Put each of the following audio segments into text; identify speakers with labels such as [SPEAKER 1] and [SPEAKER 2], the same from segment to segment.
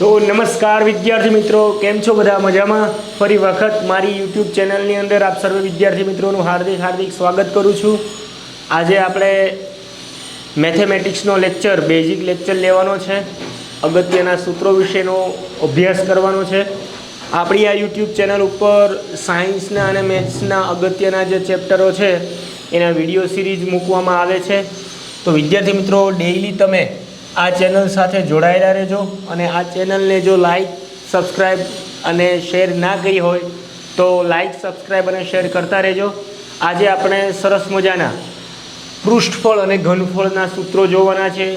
[SPEAKER 1] તો નમસ્કાર વિદ્યાર્થી મિત્રો, કેમ છો બધા? મજામાં? ફરી વખત મારી યુટ્યુબ ચેનલની અંદર આપ સર્વે વિદ્યાર્થી મિત્રોનું હાર્દિક સ્વાગત કરું છું. આજે આપણે મેથેમેટિક્સનો બેઝિક લેક્ચર લેવાનો છે. અગત્યના સૂત્રો વિશેનો અભ્યાસ કરવાનો છે. આપણી આ યુટ્યુબ ચેનલ ઉપર સાયન્સના અને મેથ્સના અગત્યના જે ચેપ્ટરો છે એના વિડીયો સિરીઝ મૂકવામાં આવે છે. તો વિદ્યાર્થી મિત્રો, ડેઈલી તમે આ ચેનલ સાથે જોડાયેલા રહેજો અને આ ચેનલને જો લાઈક, સબસ્ક્રાઈબ અને શેર ના કરી હોય તો લાઈક, સબસ્ક્રાઈબ અને શેર કરતા રહેજો. આજે આપણે સરસ મજાના પૃષ્ઠફળ અને ઘનફળના સૂત્રો જોવાના છે.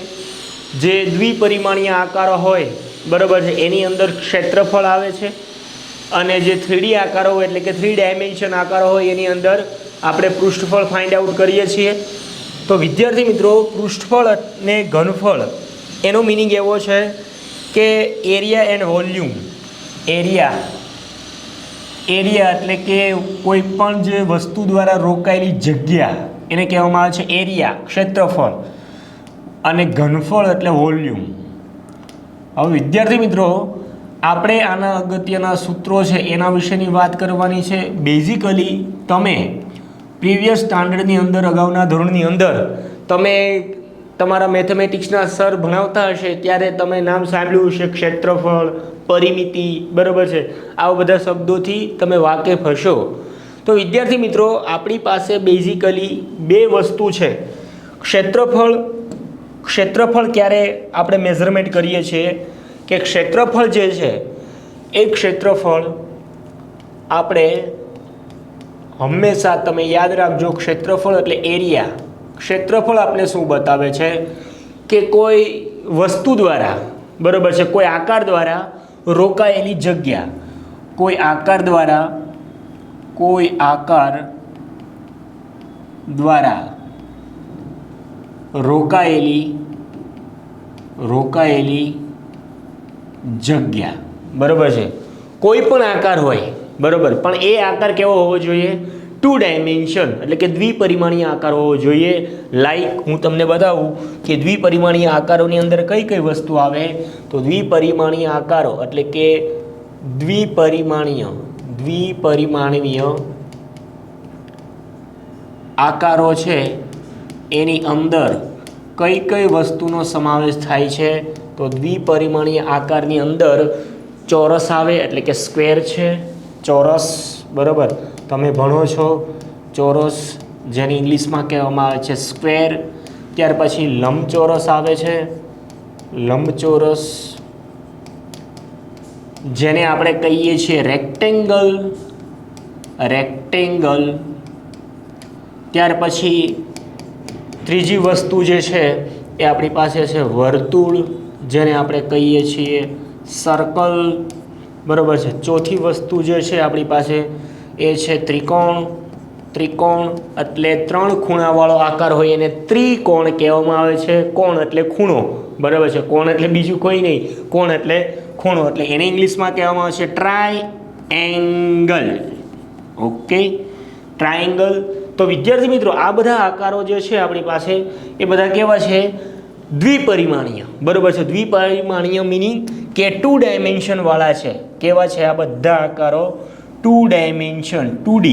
[SPEAKER 1] જે દ્વિપરિમાણીય આકારો હોય, બરાબર છે, એની અંદર ક્ષેત્રફળ આવે છે અને જે 3D આકારો હોય એટલે કે 3 ડાયમેન્શન આકારો હોય એની અંદર આપણે પૃષ્ઠફળ ફાઇન્ડ આઉટ કરીએ છીએ. તો વિદ્યાર્થી મિત્રો, પૃષ્ઠફળ અને ઘનફળ એનો મિનિંગ એવો છે કે એરિયા એન્ડ વોલ્યુમ. એરિયા એટલે કે કોઈ પણ જે વસ્તુ દ્વારા રોકાયેલી જગ્યા એને કહેવામાં આવે છે એરિયા, ક્ષેત્રફળ. અને ઘનફળ એટલે વોલ્યુમ. હવે વિદ્યાર્થી મિત્રો, આપણે આના અગત્યના સૂત્રો છે એના વિશેની વાત કરવાની છે. બેઝિકલી તમે પ્રીવિયસ સ્ટાન્ડર્ડની અંદર, અગાઉના ધોરણની અંદર તમે તમારા મેથેમેટિક્સના સર ભણાવતા હશે ત્યારે તમે નામ સાંભળ્યું હશે ક્ષેત્રફળ, પરિમિતિ, બરાબર છે. આવા બધા શબ્દોથી તમે વાકેફ હશો. તો વિદ્યાર્થી મિત્રો, આપણી પાસે બેઝિકલી બે વસ્તુ છે. ક્ષેત્રફળ ક્યારે આપણે મેઝરમેન્ટ કરીએ છીએ કે ક્ષેત્રફળ જે છે એ ક્ષેત્રફળ આપણે હંમેશા, તમે યાદ રાખજો, ક્ષેત્રફળ એટલે એરિયા. ક્ષેત્રફળ આપણે શું બતાવે છે કે કોઈ વસ્તુ દ્વારા, બરાબર છે, કોઈ આકાર દ્વારા રોકાયેલી જગ્યા, કોઈ આકાર દ્વારા રોકાયેલી જગ્યા, બરાબર છે. કોઈ પણ આકાર હોય, બરાબર, પણ એ આકાર કેવો હોવો જોઈએ? 2 ડાયમેન્શન એટલે કે દ્વિપરિમાણીય આકાર હોવો જોઈએ. લાઈક હું તમને બતાવું કે દ્વિપરિમાણીય આકારોની અંદર કઈ કઈ વસ્તુ આવે. તો દ્વિપરિમાણીય આકારો એટલે કે દ્વિપરિમાણીય આકારો છે એની અંદર કઈ કઈ વસ્તુનો સમાવેશ થાય છે? તો દ્વિપરિમાણીય આકારની અંદર ચોરસ આવે એટલે કે સ્ક્વેર છે, ચોરસ, બરાબર, તમે ભણો છો ચોરસ, જેને ઇંગ્લિશમાં કહેવામાં આવે છે સ્ક્વેર. ત્યાર પછી લંબચોરસ આવે છે, લંબચોરસ, જેને આપણે કહીએ છીએ રેક્ટેંગલ. ત્યાર પછી ત્રીજી વસ્તુ જે છે એ આપણી પાસે છે વર્તુળ, જેને આપણે કહીએ છીએ સર્કલ, બરાબર છે. ચોથી વસ્તુ જે છે આપણી પાસે એ છે ત્રિકોણ એટલે 3 ખૂણાવાળો આકાર હોય એને ત્રિકોણ કહેવામાં આવે છે. કોણ એટલે ખૂણો, બરાબર છે. કોણ એટલે બીજું કોઈ નહીં, કોણ એટલે ખૂણો, એટલે એને ઇંગ્લિશમાં કહેવામાં આવે છે ટ્રાયએંગલ. Okay, triangle. તો વિદ્યાર્થી મિત્રો, આ બધા આકારો જે છે આપણી પાસે એ બધા કેવા છે? દ્વિપરિમાણીય, બરાબર છે. દ્વિપરિમાણીય મિનિંગ કે 2 ડાયમેન્શન વાળા છે. કેવા છે આ બધા આકારો? 2 ડાયમેન્શન, 2D,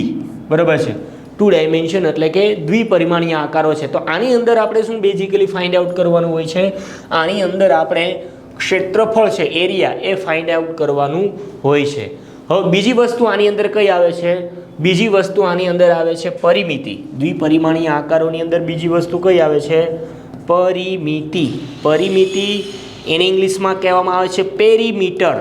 [SPEAKER 1] બરાબર છે. 2 ડાયમેન્શન એટલે કે દ્વિપરિમાણીય આકારો છે. તો આની અંદર આપણે શું બેઝિકલી ફાઇન્ડ આઉટ કરવાનું હોય છે? આની અંદર આપણે ક્ષેત્રફળ છે, એરિયા, એ ફાઇન્ડ આઉટ કરવાનું હોય છે. હવે બીજી વસ્તુ આની અંદર કઈ આવે છે? બીજી વસ્તુ આની અંદર આવે છે પરિમિતિ. દ્વિપરિમાણીય આકારોની અંદર બીજી વસ્તુ કઈ આવે છે? પરિમિતિ. એને ઇંગ્લિશમાં કહેવામાં આવે છે પેરીમીટર,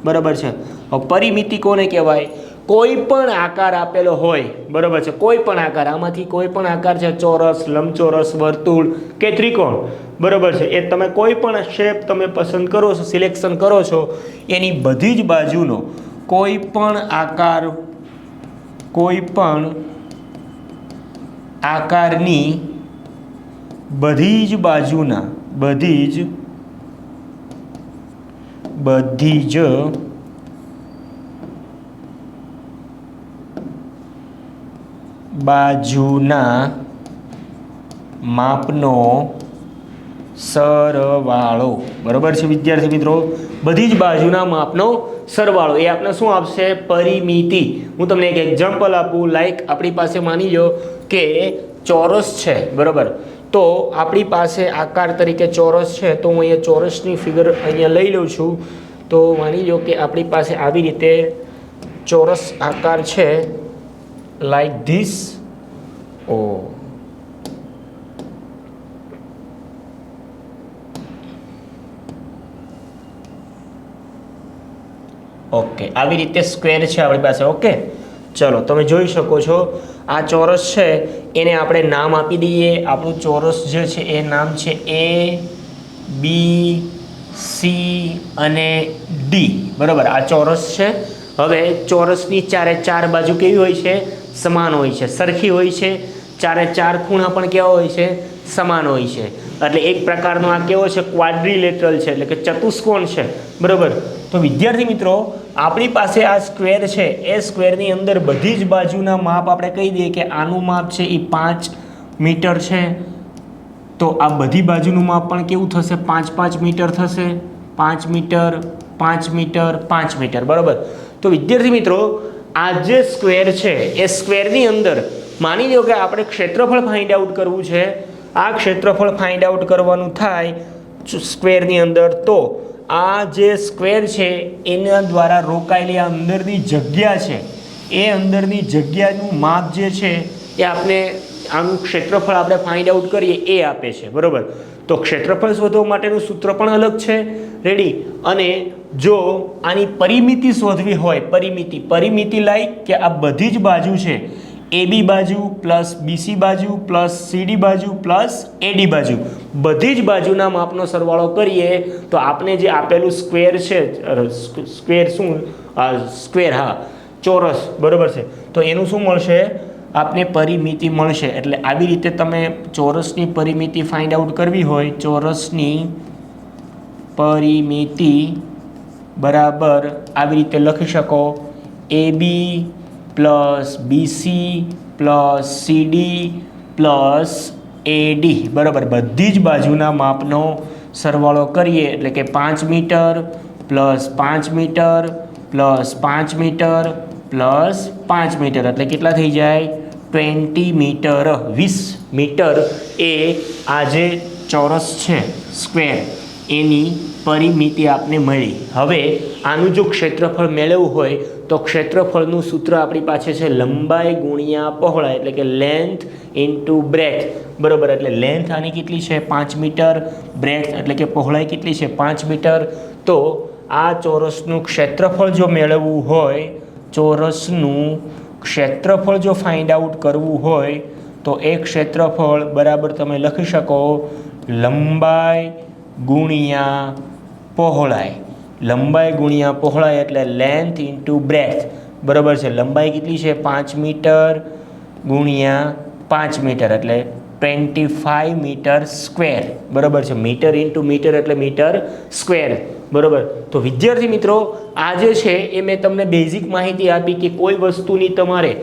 [SPEAKER 1] બરાબર છે. હવે પરિમિતિ કોને કહેવાય? કોઈ પણ આકાર આપેલો હોય, બરાબર છે, કોઈ પણ આકાર, આમાંથી કોઈ પણ આકાર છે, ચોરસ, લંબચોરસ, વર્તુળ કે ત્રિકોણ, બરાબર છે, એ તમે કોઈ પણ શેપ તમે પસંદ કરો છો, સિલેક્શન કરો છો, એની બધી જ બાજુનો કોઈ પણ આકારની બધી જ બાજુના માપનો સરવાળો, બરોબર છે વિદ્યાર્થી મિત્રો, બધી જ બાજુના માપનો સરવાળો એ આપણે શું આપશે? પરિમિતિ. હું તમને એક એક્ઝામ્પલ આપું, લાઈક આપણી પાસે માની લો કે ચોરસ છે, બરોબર, તો આપણી પાસે આકાર તરીકે ચોરસ છે, તો હું અહીંયા ચોરસની ફિગર અહીંયા લઈ લઉં છું. તો માની લો કે આપણી પાસે આવી રીતે ચોરસ આકાર છે, લાઈક ધીસ. ઓકે, આવી રીતે સ્ક્વેર છે આપણી પાસે. ઓકે, ચલો તમે જોઈ શકો છો આ ચોરસ છે, એને આપણે નામ આપી દઈએ. આપણું ચોરસ જે છે એ નામ છે A, B, C અને D, બરાબર. આ ચોરસ છે. હવે ચોરસની ચારે ચાર બાજુ કેવી હોય છે? સમાન હોય છે, સરખી હોય છે. ચારે ચાર ખૂણા પણ કેવા હોય છે? સમાન હોય છે. એટલે એક પ્રકારનો આ કેવો છે? ક્વાડ્રિલેટરલ છે, એટલે કે ચતુષ્કોણ છે, બરાબર. તો વિદ્યાર્થી મિત્રો, આપણી પાસે આ સ્ક્વેર છે, એ સ્ક્વેરની અંદર બધી જ બાજુના માપ આપણે કહી દઈએ કે આનું માપ છે એ 5 મીટર છે. તો આ બધી બાજુનું માપ પણ કેવું થશે? 5 મીટર થશે. 5 મીટર, 5 મીટર, 5 મીટર, બરાબર. તો વિદ્યાર્થી મિત્રો, આ જે સ્ક્વેર છે એ સ્ક્વેરની અંદર માની લો કે આપણે ક્ષેત્રફળ ફાઇન્ડ આઉટ કરવું છે. આ ક્ષેત્રફળ ફાઇન્ડ આઉટ કરવાનું થાય સ્ક્વેરની અંદર, તો આ જે સ્ક્વેર છે એના દ્વારા રોકાયેલી આ અંદરની જગ્યા છે, એ અંદરની જગ્યાનું માપ જે છે એ આપણે આનું ક્ષેત્રફળ આપણે ફાઇન્ડ આઉટ કરીએ એ આપે છે, બરાબર. તો ક્ષેત્રફળ શોધવા માટેનું સૂત્ર પણ અલગ છે, રેડી. અને જો આની પરિમિતિ શોધવી હોય, પરિમિતિ લાઈક કે આ બધી જ બાજુ છે, AB બાજુ પ્લસ BC બાજુ પ્લસ CD બાજુ પ્લસ AD બાજુ, બધી જ બાજુના માપનો સરવાળો કરીએ તો આપણે જે આપેલું સ્ક્વેર છે, સ્ક્વેર, હા, ચોરસ, બરાબર છે, તો એનું શું મળશે? આપને પરિમિતિ મળશે. એટલે આવી રીતે તમે ચોરસની પરિમિતિ ફાઇન્ડ આઉટ કરવી હોય, ચોરસની પરિમિતિ બરાબર આવી રીતે લખી શકો: AB plus BC plus CD plus AD, બરાબર. બધી જ બાજુના માપનો સરવાળો કરીએ એટલે કે 5 metre plus 5 metre plus 5 metre plus 5 metre, એટલે કેટલા થઈ જાય? 20 મીટર. 20 મીટર એ આ જે ચોરસ છે સ્ક્વેર, એની પરિમિતિ આપને મળી. હવે આનું જો ક્ષેત્રફળ મેળવવું હોય તો ક્ષેત્રફળનું સૂત્ર આપણી પાસે છે લંબાઈ ગુણ્યા પહોળાઈ, એટલે કે લેન્થ ઇન્ટુ બ્રેથ, બરાબર. એટલે લેન્થ આની કેટલી છે? 5 મીટર. બ્રેથ એટલે કે પહોળાઈ કેટલી છે? 5 મીટર. તો આ ચોરસનું ક્ષેત્રફળ જો મેળવવું હોય, ચોરસનું ક્ષેત્રફળ જો ફાઇન્ડ આઉટ કરવું હોય તો એ ક્ષેત્રફળ બરાબર તમે લખી શકો લંબાઈ ગુણ્યા પહોળાઈ. લંબાઈ ગુણ્યા પહોળાઈ એટલે લેન્થ ઇન્ટુ બ્રેથ, બરાબર છે. લંબાઈ કેટલી છે? 5 મીટર ગુણ્યા 5 મીટર એટલે 25 મીટર સ્ક્વેર, બરાબર છે. મીટર ઇન્ટુ મીટર એટલે મીટર સ્ક્વેર, બરાબર. તો વિદ્યાર્થી મિત્રો, આ જે છે એ મેં તમને બેઝિક માહિતી આપી કે કોઈ વસ્તુની તમારે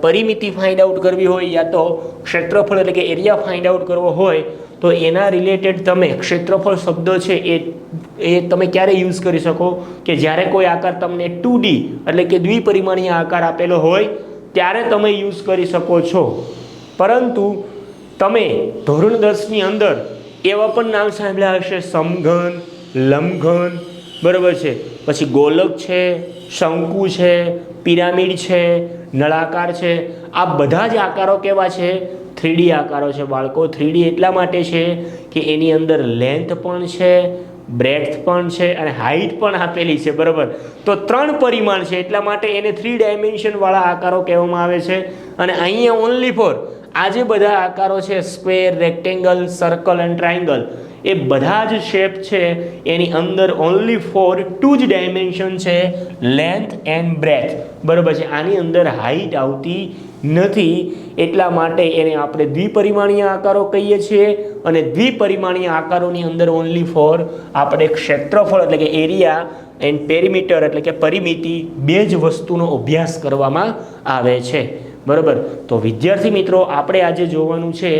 [SPEAKER 1] પરિમિતિ ફાઇન્ડ આઉટ કરવી હોય યા તો ક્ષેત્રફળ એટલે કે એરિયા ફાઇન્ડ આઉટ કરવો હોય તો એના રિલેટેડ તમે ક્ષેત્રફળ શબ્દ છે એ તમે ક્યારે યુઝ કરી શકો? કે જ્યારે કોઈ આકાર તમને 2D એટલે કે દ્વિપરિમાણીય આકાર આપેલો હોય ત્યારે તમે યુઝ કરી શકો છો. પરંતુ તમે ધોરણ 10ની અંદર એવા પણ નામ સાંભળ્યા હશે: સમઘન, લંબઘન, બરાબર છે, પછી ગોલક છે, શંકુ છે, પિરામિડ છે, નળાકાર છે. આ બધા જ આકારો કેવા છે? 3D આકારો છે બાળકો. 3D એટલા માટે છે કે એની અંદર લેન્થ પણ છે, બ્રેડથ પણ છે અને હાઇટ પણ આપેલી છે, બરાબર. તો 3 પરિમાણ છે એટલા માટે એને 3 ડાયમેન્શનવાળા આકારો કહેવામાં આવે છે. અને અહીંયા ઓનલી ફોર આ જે બધા આકારો છે, square, rectangle, circle and triangle, એ બધા જ શેપ છે એની અંદર ઓનલી ફોર 2 જ ડાયમેન્શન છે, લેન્થ એન્ડ બ્રેથ, બરાબર છે. આની અંદર હાઇટ આવતી નથી. એટલા માટે એને આપણે દ્વિપરિમાણીય આકારો કહીએ છીએ. અને દ્વિપરિમાણીય આકારોની અંદર ઓનલી ફોર આપણે ક્ષેત્રફળ એટલે કે એરિયા એન્ડ પેરીમીટર એટલે કે પરિમિતિ, બે જ વસ્તુનો અભ્યાસ કરવામાં આવે છે, બરાબર. તો વિદ્યાર્થી મિત્રો, આપણે આજે જોવાનું છે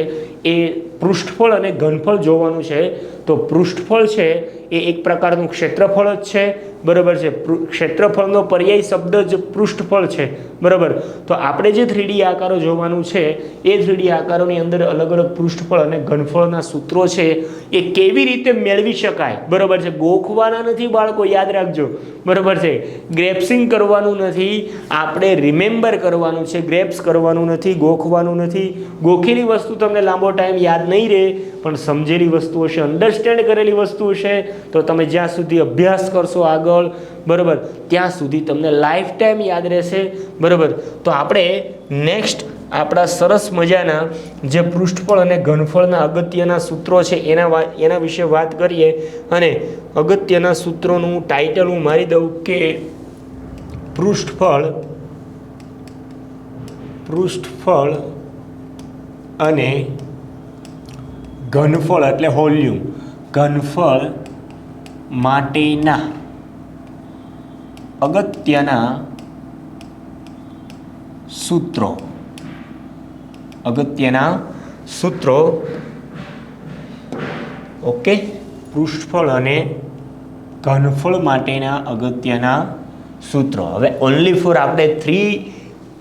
[SPEAKER 1] એ પૃષ્ઠફળ અને ઘનફળ જોવાનું છે. તો પૃષ્ઠફળ છે એ એક પ્રકારનું ક્ષેત્રફળ જ છે, બરાબર છે. ક્ષેત્રફળનો પર્યાય શબ્દ જ પૃષ્ઠફળ છે, બરાબર. તો આપણે જે 3D આકારો જોવાનું છે એ 3D આકારોની અંદર અલગ અલગ પૃષ્ઠફળ અને ઘનફળના સૂત્રો છે એ કેવી રીતે મેળવી શકાય, બરાબર છે. ગોખવાના નથી બાળકો, યાદ રાખજો, બરાબર છે. ગ્રેપ્સિંગ કરવાનું નથી, આપણે રિમેમ્બર કરવાનું છે, ગ્રેપ્સ કરવાનું નથી, ગોખવાનું નથી. ગોખેલી વસ્તુ તમને લાંબો ટાઈમ યાદ નહીં રહે, પણ સમજેલી વસ્તુ હશે, અન્ડરસ્ટેન્ડ કરેલી વસ્તુ હશે તો તમે જ્યાં સુધી અભ્યાસ કરશો આગળ, બરાબર, ત્યાં સુધી તમને લાઈફ ટાઈમ યાદ રહેશે, બરાબર. તો આપણે નેક્સ્ટ આપણા સરસ મજાના જે પૃષ્ઠફળ અને ઘનફળના અગત્યના સૂત્રો છે એના વિશે વાત કરીએ. અને અગત્યના સૂત્રોનું ટાઇટલ હું મારી દઉં કે પૃષ્ઠફળ અને ઘનફળ એટલે વોલ્યુમ, ઘનફળ માટેના અગત્યના સૂત્રો. ઓકે, પૃષ્ઠફળ અને ઘનફળ માટેના અગત્યના સૂત્રો. હવે ઓનલી ફોર આપણે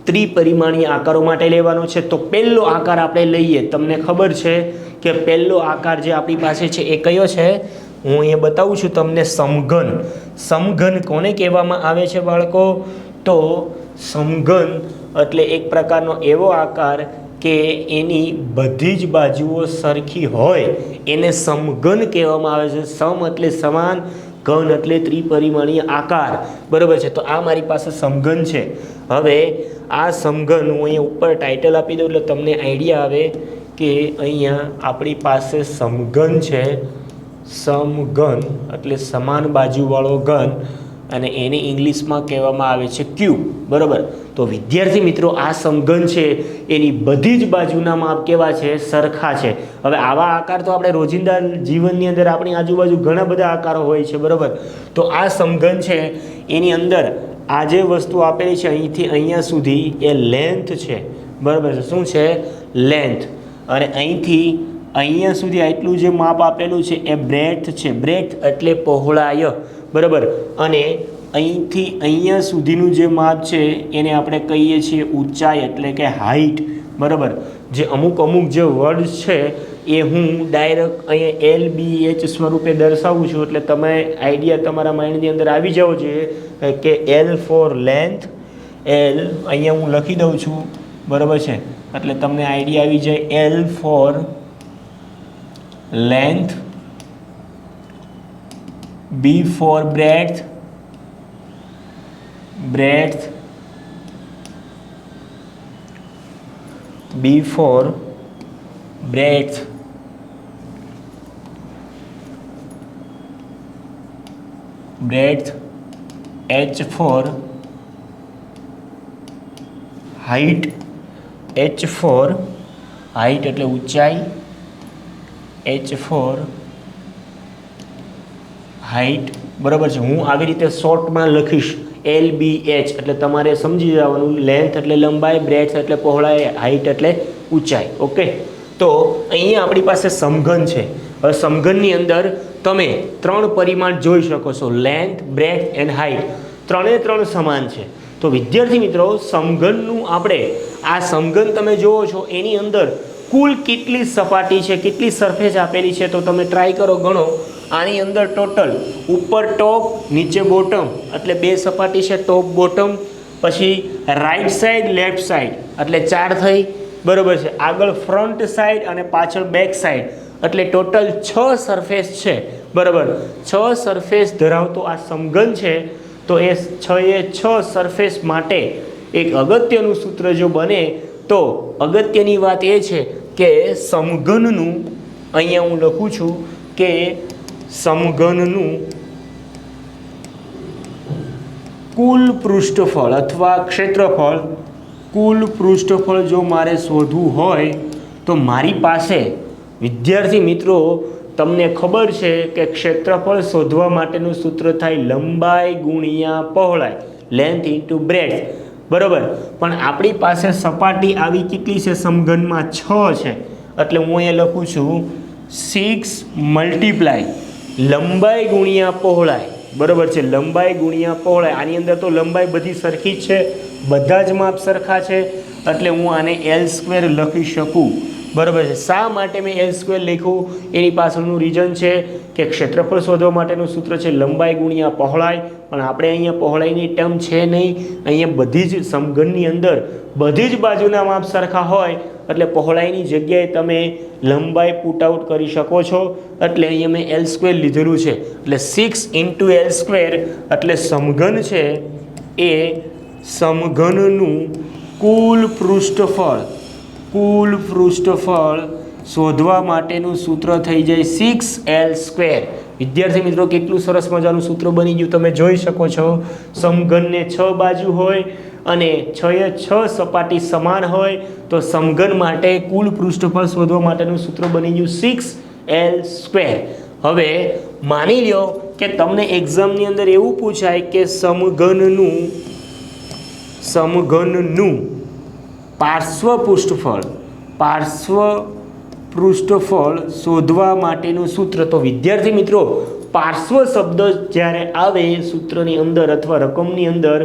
[SPEAKER 1] ત્રિપરિમાણીય આકારો માટે લેવાનો છે. તો પહેલો આકાર આપણે લઈએ. તમને ખબર છે કે પહેલો આકાર જે આપણી પાસે છે એ કયો છે? હું અહીંયા બતાવું છું તમને. સમઘન. સમઘન કોને કહેવામાં આવે છે બાળકો? તો સમઘન એટલે એક પ્રકારનો એવો આકાર કે એની બધી જ બાજુઓ સરખી હોય એને સમઘન કહેવામાં આવે છે. સમ એટલે સમાન, ઘન એટલે ત્રિપરિમાણીય આકાર, બરાબર છે. તો આ મારી પાસે સમઘન છે. હવે આ સમઘન હું અહીંયા ઉપર ટાઇટલ આપી દઉં એટલે તમને આઈડિયા આવે કે અહીંયા આપણી પાસે સમઘન છે. સમઘન એટલે સમાન બાજુવાળો ઘન, અને એને ઇંગ્લિશમાં કહેવામાં આવે છે ક્યુબ, બરાબર. તો વિદ્યાર્થી મિત્રો, આ સમઘન છે એની બધી જ બાજુના માપ કેવા છે? સરખા છે. હવે આવા આકાર તો આપણે રોજિંદા જીવનની અંદર આપણી આજુબાજુ ઘણા બધા આકારો હોય છે, બરાબર. તો આ સમઘન છે એની અંદર આ જે વસ્તુ આપેલી છે અહીંથી અહીંયા સુધી એ લેન્થ છે, બરાબર છે. શું છે? લેન્થ. અને અહીંથી અહીંયા સુધી આટલું જે માપ આપેલું છે એ બ્રેડથ છે. બ્રેડથ એટલે પહોળાઈ, બરાબર. અને અહીંથી અહીંયા સુધીનું જે માપ છે એને આપણે કહીએ છીએ ઊંચાઈ એટલે કે હાઈટ, બરાબર. જે અમુક જે વર્ડ છે એ હું ડાયરેક્ટ અહીંયા LBH સ્વરૂપે દર્શાવું છું એટલે તમે આઈડિયા તમારા માઇન્ડની અંદર આવી જવો જોઈએ કે L ફોર લેન્થ. L અહીંયા હું લખી દઉં છું, બરાબર છે, એટલે તમને આઈડિયા આવી જાય. L for length, B for breadth, B for breadth, H for height, H for height એટલે ઊંચાઈ, H for હાઈટ, બરાબર છે. હું આવી રીતે શોર્ટમાં લખીશ LBH એટલે તમારે સમજી જવાનું. લેન્થ એટલે લંબાઈ, બ્રેડથ એટલે પહોળાઈ, હાઈટ એટલે ઊંચાઈ. ઓકે, તો અહીંયા આપણી પાસે સમઘન છે. હવે સમઘનની અંદર તમે 3 પરિમાણ જોઈ શકો છો, લેન્થ, બ્રેડથ એન્ડ હાઈટ. ત્રણે સમાન છે. તો વિદ્યાર્થી મિત્રો, સમઘનનું આપણે આ સમઘન તમે જુઓ છો એની અંદર કુલ કેટલી સપાટી છે, કેટલી સરફેસ આપેલી છે, તો તમે ટ્રાય કરો, ગણો. આની અંદર ટોટલ ઉપર ટોપ, નીચે બોટમ એટલે 2 સપાટી છે, ટોપ બોટમ. પછી રાઈટ સાઈડ, લેફ્ટ સાઈડ એટલે 4 થઈ, બરાબર છે. આગળ ફ્રન્ટ સાઈડ અને પાછળ બેક સાઈડ એટલે ટોટલ 6 સરફેસ છે, બરાબર. 6 સરફેસ ધરાવતો આ સમઘન છે. તો એ 6 સરફેસ માટે એક અગત્યનું સૂત્ર જો બને તો અગત્યની વાત એ છે કે સમઘનનું અહીંયા હું લખું છું કે સમઘનનું કુલ પૃષ્ઠફળ અથવા ક્ષેત્રફળ, કુલ પૃષ્ઠફળ જો મારે શોધવું હોય તો મારી પાસે વિદ્યાર્થી મિત્રો તમને ખબર છે કે ક્ષેત્રફળ શોધવા માટેનું સૂત્ર થાય લંબાઈ ગુણ્યા પહોળાઈ, લેન્થ ઇન્ટુ બ્રેડથ, બરાબર. પણ આપણી પાસે સપાટી આવી કેટલી છે સમઘનમાં? 6 છે. એટલે હું અહીંયા લખું છું 6 મલ્ટીપ્લાય લંબાઈ ગુણ્યા પહોળાઈ, બરાબર છે, લંબાઈ ગુણ્યા પહોળાઈ. આની અંદર તો લંબાઈ બધી સરખી જ છે, બધા જ માપ સરખા છે, એટલે હું આને L² લખી શકું, બરાબર છે. શા માટે મેં L² લખ્યું એની પાછળનું રીઝન છે કે ક્ષેત્રફળ શોધવા માટેનું સૂત્ર છે લંબાઈ ગુણ્યા પહોળાઈ, પણ આપણે અહીંયા પહોળાઈની ટર્મ છે નહીં. અહીંયા બધી જ સમઘનની અંદર બધી જ બાજુના માપ સરખા હોય એટલે પહોળાઈની જગ્યાએ તમે લંબાઈ પુટ આઉટ કરી શકો છો, એટલે અહીંયા મેં L² લીધેલું છે. એટલે 6 × L² એટલે સમઘન છે એ સમઘનનું કુલ પૃષ્ઠફળ શોધવા માટેનું સૂત્ર થઈ જાય 6L². વિદ્યાર્થી મિત્રો, કેટલું સરસ મજાનું સૂત્ર બની ગયું તમે જોઈ શકો છો. સમઘનને 6 બાજુ હોય અને 6 સપાટી સમાન હોય તો સમઘન માટે કુલ પૃષ્ઠફળ શોધવા માટેનું સૂત્ર બની ગયું 6L². હવે માની લો કે તમને એક્ઝામની અંદર એવું પૂછાય કે સમઘનનું પાર્શ્વ પૃષ્ઠફળ શોધવા માટેનું સૂત્ર. તો વિદ્યાર્થી મિત્રો, પાર્શ્વ શબ્દ જ્યારે આવે સૂત્રની અંદર અથવા રકમની અંદર,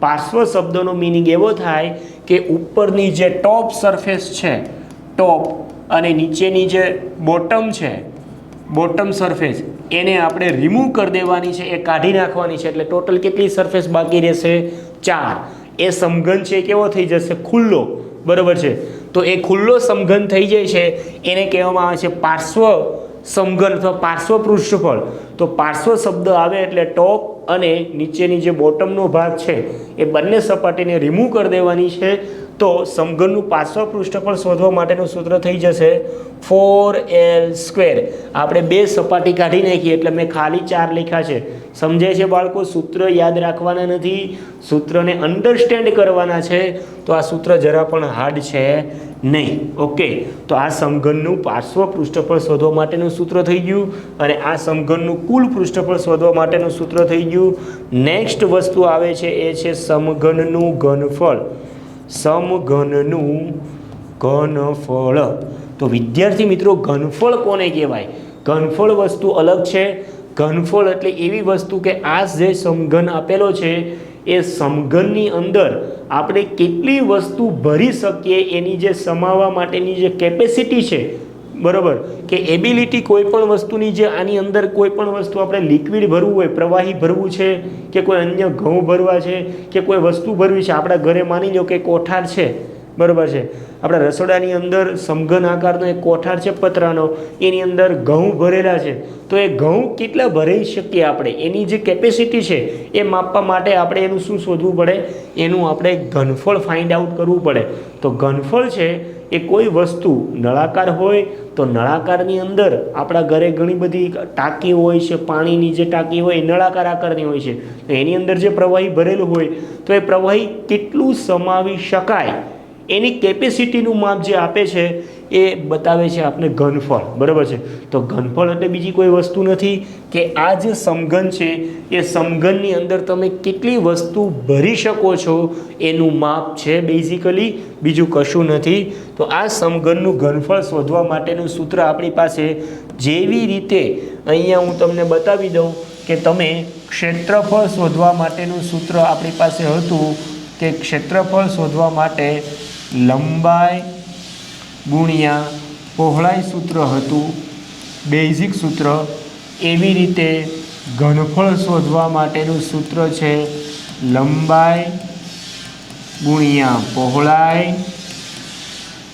[SPEAKER 1] પાર્શ્વ શબ્દનો મિનિંગ એવો થાય કે ઉપરની જે ટોપ સરફેસ છે, ટોપ, અને નીચેની જે બોટમ છે, બોટમ સરફેસ, એને આપણે રિમૂવ કરી દેવાની છે, એ કાઢી નાખવાની છે. એટલે ટોટલ કેટલી સરફેસ બાકી રહેશે? 4. એ સમઘન છે કેવો થઈ જશે? ખુલ્લો, બરાબર છે. તો એ ખુલ્લો સમઘન થઈ જાય છે એને કહેવામાં આવે છે પાર્શ્વ સમઘન અથવા પાર્શ્વ પૃષ્ઠફળ. તો પાર્શ્વ શબ્દ આવે એટલે ટોપ અને નીચેની જે બોટમનો ભાગ છે એ બંને સપાટીને રિમૂવ કરી દેવાની છે. તો સમઘનનું પાર્શ્વ પૃષ્ઠફળ શોધવા માટેનું સૂત્ર થઈ જશે 4L². આપણે 2 સપાટી કાઢી નાખીએ એટલે મેં ખાલી 4 લખ્યા છે. સમજાય છે બાળકો? સૂત્ર યાદ રાખવાના નથી, સૂત્રને અન્ડરસ્ટેન્ડ કરવાના છે. તો આ સૂત્ર જરા પણ હાર્ડ છે નહીં. ઓકે, તો આ સમઘનનું પાર્શ્વ પૃષ્ઠફળ શોધવા માટેનું સૂત્ર થઈ ગયું અને આ સમઘનનું કુલ પૃષ્ઠફળ શોધવા માટેનું સૂત્ર થઈ ગયું. નેક્સ્ટ વસ્તુ આવે છે એ છે સમઘનનું ઘનફળ. સમઘનનું ઘનફળ. તો વિદ્યાર્થી મિત્રો, ઘનફળ કોને કહેવાય? ઘનફળ વસ્તુ અલગ છે. ઘનફળ એટલે એવી વસ્તુ કે આ જે સમઘન આપેલો છે એ સમઘનની અંદર આપણે કેટલી વસ્તુ ભરી શકીએ એની જે સમાવવા માટેની જે કેપેસિટી છે, બરાબર, કે એબિલિટી કોઈ પણ વસ્તુની જે આની અંદર કોઈ પણ વસ્તુ આપણે લિક્વિડ ભરવું હોય, પ્રવાહી ભરવું છે કે કોઈ અન્ય ઘઉં ભરવા છે કે કોઈ વસ્તુ ભરવી છે. આપણા ઘરે માની લો કે કોઠાર છે, બરાબર છે, આપણા રસોડાની અંદર સમઘન આકારનો એક કોઠાર છે પતરાનો, એની અંદર ઘઉં ભરેલા છે. તો એ ઘઉં કેટલા ભરી શકીએ આપણે, એની જે કેપેસિટી છે એ માપવા માટે આપણે એનું શું શોધવું પડે? એનું આપણે ઘનફળ ફાઇન્ડ આઉટ કરવું પડે. તો ઘનફળ છે એ કોઈ વસ્તુ નળાકાર હોય તો નળાકારની અંદર આપણા ઘરે ઘણી બધી ટાંકી હોય છે, પાણીની જે ટાંકી હોય એ નળાકાર આકારની હોય છે. તો એની અંદર જે પ્રવાહી ભરેલું હોય તો એ પ્રવાહી કેટલું સમાવી શકાય એની કેપેસિટીનું માપ જે આપે છે એ બતાવે છે આપણે ઘનફળ, બરાબર છે. તો ઘનફળ એટલે બીજી કોઈ વસ્તુ નથી કે આ જે સમઘન છે એ સમઘનની અંદર તમે કેટલી વસ્તુ ભરી શકો છો એનું માપ છે બેઝિકલી, બીજું કશું નથી. તો આ સમઘનનું ઘનફળ શોધવા માટેનું સૂત્ર આપણી પાસે જેવી રીતે અહીંયા હું તમને બતાવી દઉં કે તમે ક્ષેત્રફળ શોધવા માટેનું સૂત્ર આપણી પાસે હતું કે ક્ષેત્રફળ શોધવા માટે લંબાઈ ગુણ્યા પહોળાઈ સૂત્ર હતું, બેઝિક સૂત્ર. એવી રીતે ઘનફળ શોધવા માટેનું સૂત્ર છે લંબાઈ ગુણ્યા પહોળાઈ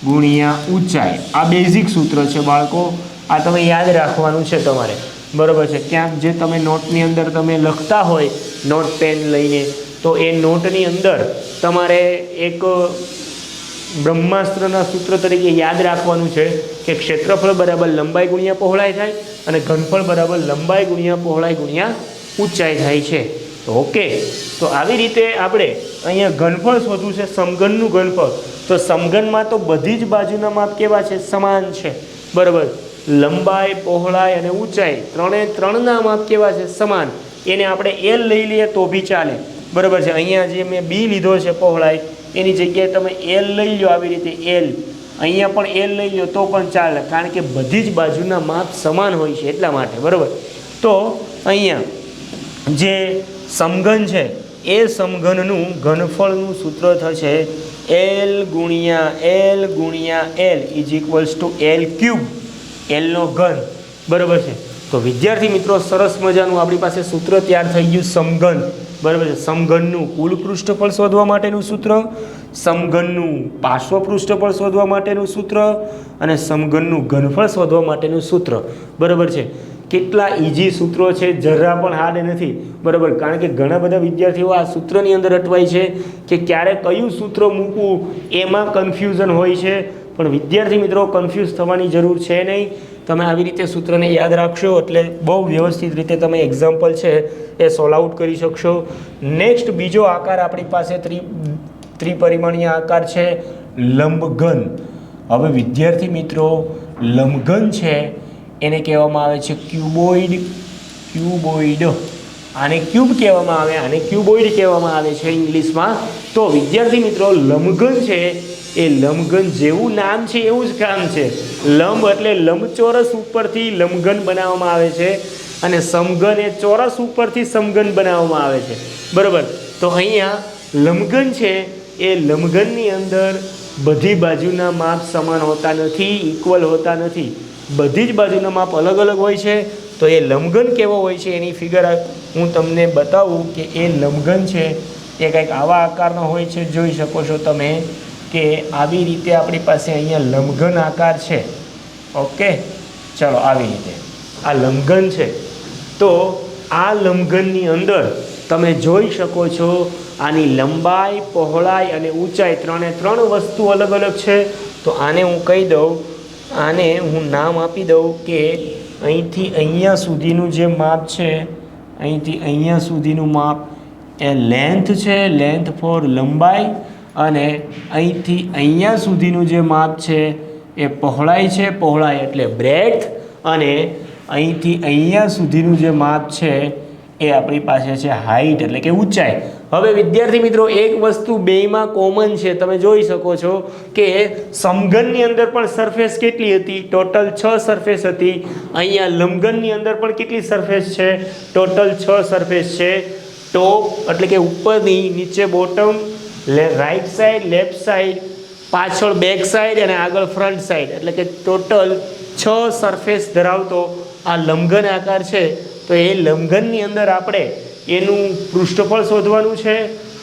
[SPEAKER 1] ગુણ્યા ઊંચાઈ. આ બેઝિક સૂત્ર છે બાળકો, આ તમે યાદ રાખવાનું છે તમારે, બરાબર છે. ક્યાંક જે તમે નોટની અંદર તમે લખતા હોય નોટ પેન લઈને, તો એ નોટની અંદર તમારે એક બ્રહ્માસ્ત્રના સૂત્ર તરીકે યાદ રાખવાનું છે કે ક્ષેત્રફળ બરાબર લંબાઈ ગુણ્યા પહોળાઈ થાય અને ઘનફળ બરાબર લંબાઈ ગુણ્યા પહોળાઈ ગુણ્યા ઊંચાઈ થાય છે. ઓકે, તો આવી રીતે આપણે અહીંયા ઘનફળ શોધવું છે, સમઘનનું ઘનફળ. તો સમઘનમાં તો બધી જ બાજુના માપ કેવા છે? સમાન છે, બરાબર. લંબાઈ, પહોળાઈ અને ઊંચાઈ ત્રણના માપ કેવા છે? સમાન. એને આપણે L લઈ લઈએ તો બી ચાલે, બરાબર છે. અહીંયા જે મેં B લીધો છે પહોળાઈ, એની જગ્યાએ તમે L લઈ લો, આવી રીતે L. અહીંયા પણ એલ લઈ લો તો પણ ચાલે, કારણ કે બધી જ બાજુના માપ સમાન હોય છે એટલા માટે, બરાબર. તો અહીંયા જે સમઘન છે એ સમઘનનું ઘનફળનું સૂત્ર થશે એલ ગુણ્યા l is equals to l cube, એલનો ઘન, બરાબર છે. તો વિદ્યાર્થી મિત્રો સરસ મજાનું આપણી પાસે સૂત્ર તૈયાર થઈ ગયું સમઘન, બરાબર છે. સમઘનનું કુલ પૃષ્ઠફળ શોધવા માટેનું સૂત્ર, સમઘનનું પાર્શ્વ પૃષ્ઠફળ શોધવા માટેનું સૂત્ર અને સમઘનનું ઘનફળ શોધવા માટેનું સૂત્ર, બરાબર છે. કેટલા ઇઝી સૂત્રો છે, જરા પણ હાર્ડ નથી, બરાબર. કારણ કે ઘણા બધા વિદ્યાર્થીઓ આ સૂત્રની અંદર અટવાય છે કે ક્યારે કયું સૂત્ર મૂકવું એમાં કન્ફ્યુઝન હોય છે. પણ વિદ્યાર્થી મિત્રો કન્ફ્યુઝ થવાની જરૂર છે નહીં. તમે આવી રીતે સૂત્રને યાદ રાખશો એટલે બહુ વ્યવસ્થિત રીતે તમે એક્ઝામ્પલ છે એ સોલ્વ આઉટ કરી શકશો. નેક્સ્ટ બીજો આકાર આપણી પાસે ત્રિપરિમાણીય આકાર છે લંબઘન. હવે વિદ્યાર્થી મિત્રો લંબઘન છે એને કહેવામાં આવે છે ક્યુબોઇડ. આને ક્યુબ કહેવામાં આવે, આને ક્યુબોઇડ કહેવામાં આવે છે ઇંગ્લિશમાં. તો વિદ્યાર્થી મિત્રો લંબઘન છે એ લંબઘન જેવું નામ છે એવું જ કામ છે. લંબ એટલે લંબચોરસ ઉપરથી લંબઘન બનાવવામાં આવે છે અને સમઘન એ ચોરસ ઉપરથી સમઘન બનાવવામાં આવે છે, બરાબર. તો અહીંયા લંબઘન છે એ લંબઘનની અંદર બધી બાજુના માપ સમાન હોતા નથી, ઇક્વલ હોતા નથી. બધી જ બાજુના માપ અલગ અલગ હોય છે. તો એ લંબઘન કેવો હોય છે એની ફિગર હું તમને બતાવું કે એ લંબઘન છે એ કંઈક આવા આકારનો હોય છે. જોઈ શકો છો તમે કે આવી રીતે આપણી પાસે અહીંયા લંબઘન આકાર છે. ઓકે, ચલો આવી રીતે આ લંબઘન છે. તો આ લંબઘનની અંદર તમે જોઈ શકો છો આની લંબાઈ, પહોળાઈ અને ઊંચાઈ ત્રણે ત્રણ વસ્તુ અલગ અલગ છે. તો આને હું કહી દઉં, આને હું નામ આપી દઉં કે અહીંથી અહીંયા સુધીનું જે માપ છે, અહીંથી અહીંયા સુધીનું માપ એ લેન્થ છે, લેન્થ ફોર લંબાઈ. અને અહીંથી અહીંયા સુધીનું જે માપ છે એ પહોળાઈ છે, પહોળાઈ એટલે બ્રેડથ. અને અહીંથી અહીંયા સુધીનું જે માપ છે એ આપણી પાસે છે હાઈટ એટલે કે ઊંચાઈ. હવે વિદ્યાર્થી મિત્રો એક વસ્તુ બેયમાં કોમન છે, તમે જોઈ શકો છો કે સમઘનની અંદર પણ સરફેસ કેટલી હતી? ટોટલ 6 સરફેસ હતી. અહીંયા લંબઘનની અંદર પણ કેટલી સરફેસ છે? ટોટલ 6 સરફેસ છે. ટોપ એટલે કે ઉપરની, નીચે bottom, right side, left side, પાછળ બેક સાઈડ અને આગળ ફ્રન્ટ સાઈડ, એટલે કે ટોટલ 6 સરફેસ ધરાવતો આ લંબઘન આકાર છે. તો એ લંબઘનની અંદર આપણે એનું પૃષ્ઠફળ શોધવાનું છે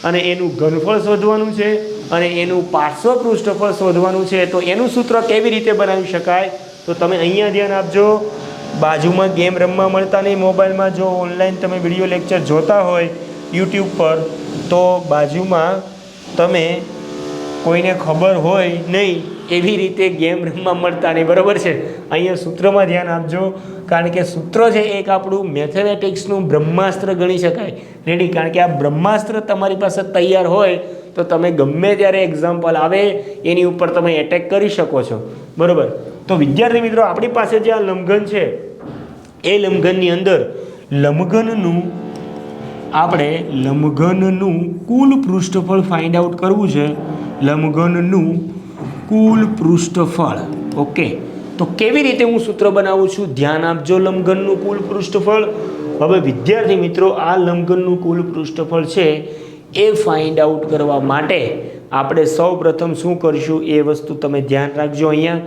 [SPEAKER 1] અને એનું ઘનફળ શોધવાનું છે અને એનું પાર્શ્વ પૃષ્ઠફળ શોધવાનું છે. તો એનું સૂત્ર કેવી રીતે બનાવી શકાય? તો તમે અહીંયા ધ્યાન આપજો. બાજુમાં ગેમ રમવા મળતા નહીં મોબાઈલમાં. જો ઓનલાઈન તમે વિડીયો લેક્ચર જોતા હોય યુટ્યુબ પર તો બાજુમાં તમે કોઈને ખબર હોય નહીં એવી રીતે ગેમ રમવા મળતા નહીં, બરાબર છે. અહીંયા સૂત્રમાં ધ્યાન આપજો, કારણ કે સૂત્ર છે એક આપણું મેથેમેટિક્સનું બ્રહ્માસ્ત્ર ગણી શકાય. રેડી? કારણ કે આ બ્રહ્માસ્ત્ર તમારી પાસે તૈયાર હોય તો તમે ગમે ત્યારે એક્ઝામ્પલ આવે એની ઉપર તમે એટેક કરી શકો છો, બરાબર. તો વિદ્યાર્થી મિત્રો આપણી પાસે જે આ લંબઘન છે એ લંબઘનની અંદર લંબઘનનું કુલ પૃષ્ઠફળ ફાઇન્ડ આઉટ કરવું છે. લંબઘનનું કુલ પૃષ્ઠફળ. ઓકે, તો કેવી રીતે હું સૂત્ર બનાવું છું? ધ્યાન આપજો. લંબઘનનું કુલ પૃષ્ઠફળ. હવે વિદ્યાર્થી મિત્રો આ લંબઘનનું કુલ પૃષ્ઠફળ છે એ ફાઇન્ડ આઉટ કરવા માટે આપણે સૌ પ્રથમ શું કરીશું એ વસ્તુ તમે ધ્યાન રાખજો. અહીંયા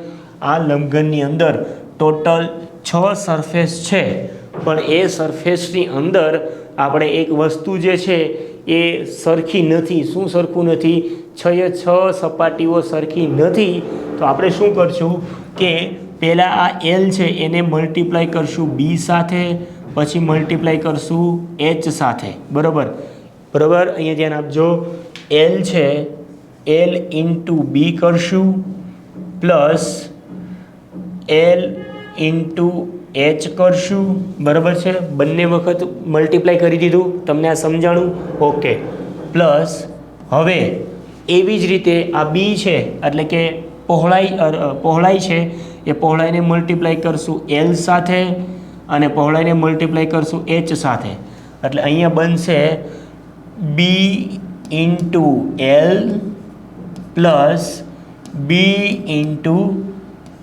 [SPEAKER 1] આ લંબઘનની અંદર ટોટલ 6 સરફેસ છે, પણ એ સરફેસની અંદર આપણે એક વસ્તુ જે છે એ સરખી નથી. શું સરખું નથી? 6 સપાટીઓ સરખી નથી. તો આપણે શું કરશું કે પહેલાં આ એલ છે એને મલ્ટીપ્લાય કરશું બી સાથે, પછી મલ્ટીપ્લાય કરશું એચ સાથે, બરાબર. અહીંયા ધ્યાન આપજો. એલ છે એલ ઇન્ટુ બી કરશું પ્લસ એલ ઇન્ટુ એચ કરશું, બરાબર છે. બંને વખત મલ્ટીપ્લાય કરી દીધું, તમને આ સમજાણું? ઓકે. પ્લસ હવે એવી જ રીતે આ બી છે એટલે કે પહોળાઈ છે એ પહોળાઈને મલ્ટીપ્લાય કરશું એલ સાથે અને પહોળાઈને મલ્ટીપ્લાય કરશું એચ સાથે. એટલે અહીંયા બનશે બી ઇન્ટુ એલ પ્લસ બી ઇન્ટુ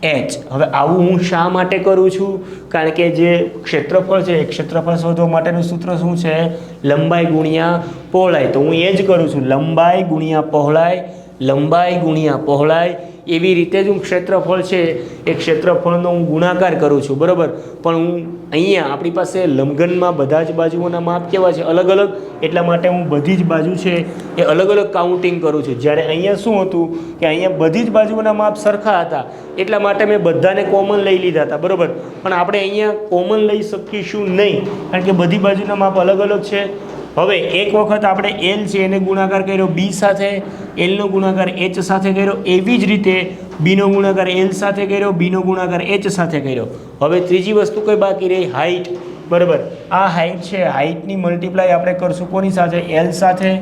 [SPEAKER 1] એચ. હવે આવું હું શા માટે કરું છું? કારણ કે જે ક્ષેત્રફળ છે એ ક્ષેત્રફળ શોધવા માટેનું સૂત્ર શું છે? લંબાઈ ગુણ્યા પહોળાઈ. તો હું એ જ કરું છું, લંબાઈ ગુણ્યા પહોળાઈ, લંબાઈ ગુણ્યા પહોળાઈ. એવી રીતે જ હું ક્ષેત્રફળ છે એ ક્ષેત્રફળનો હું ગુણાકાર કરું છું, બરાબર. પણ હું અહીંયા આપણી પાસે લંબઘનમાં બધા જ બાજુઓના માપ કેવા છે? અલગ અલગ. એટલા માટે હું બધી જ બાજુ છે એ અલગ અલગ કાઉન્ટિંગ કરું છું. જ્યારે અહીંયા શું હતું કે અહીંયા બધી જ બાજુઓના માપ સરખા હતા, એટલા માટે મેં બધાને કોમન લઈ લીધા હતા, બરાબર. પણ આપણે અહીંયા કોમન લઈ શકીશું નહીં, કારણ કે બધી બાજુના માપ અલગ અલગ છે. હવે એક વખત આપણે એલ છે એને ગુણાકાર કર્યો બી સાથે, એલનો ગુણાકાર એચ સાથે કર્યો. એવી જ રીતે બીનો ગુણાકાર એલ સાથે કર્યો, બીનો ગુણાકાર એચ સાથે કર્યો. હવે ત્રીજી વસ્તુ કઈ બાકી રહી? હાઈટ, બરાબર. આ હાઈટ છે, હાઈટની મલ્ટીપ્લાય આપણે કરશું કોની સાથે? એલ સાથે.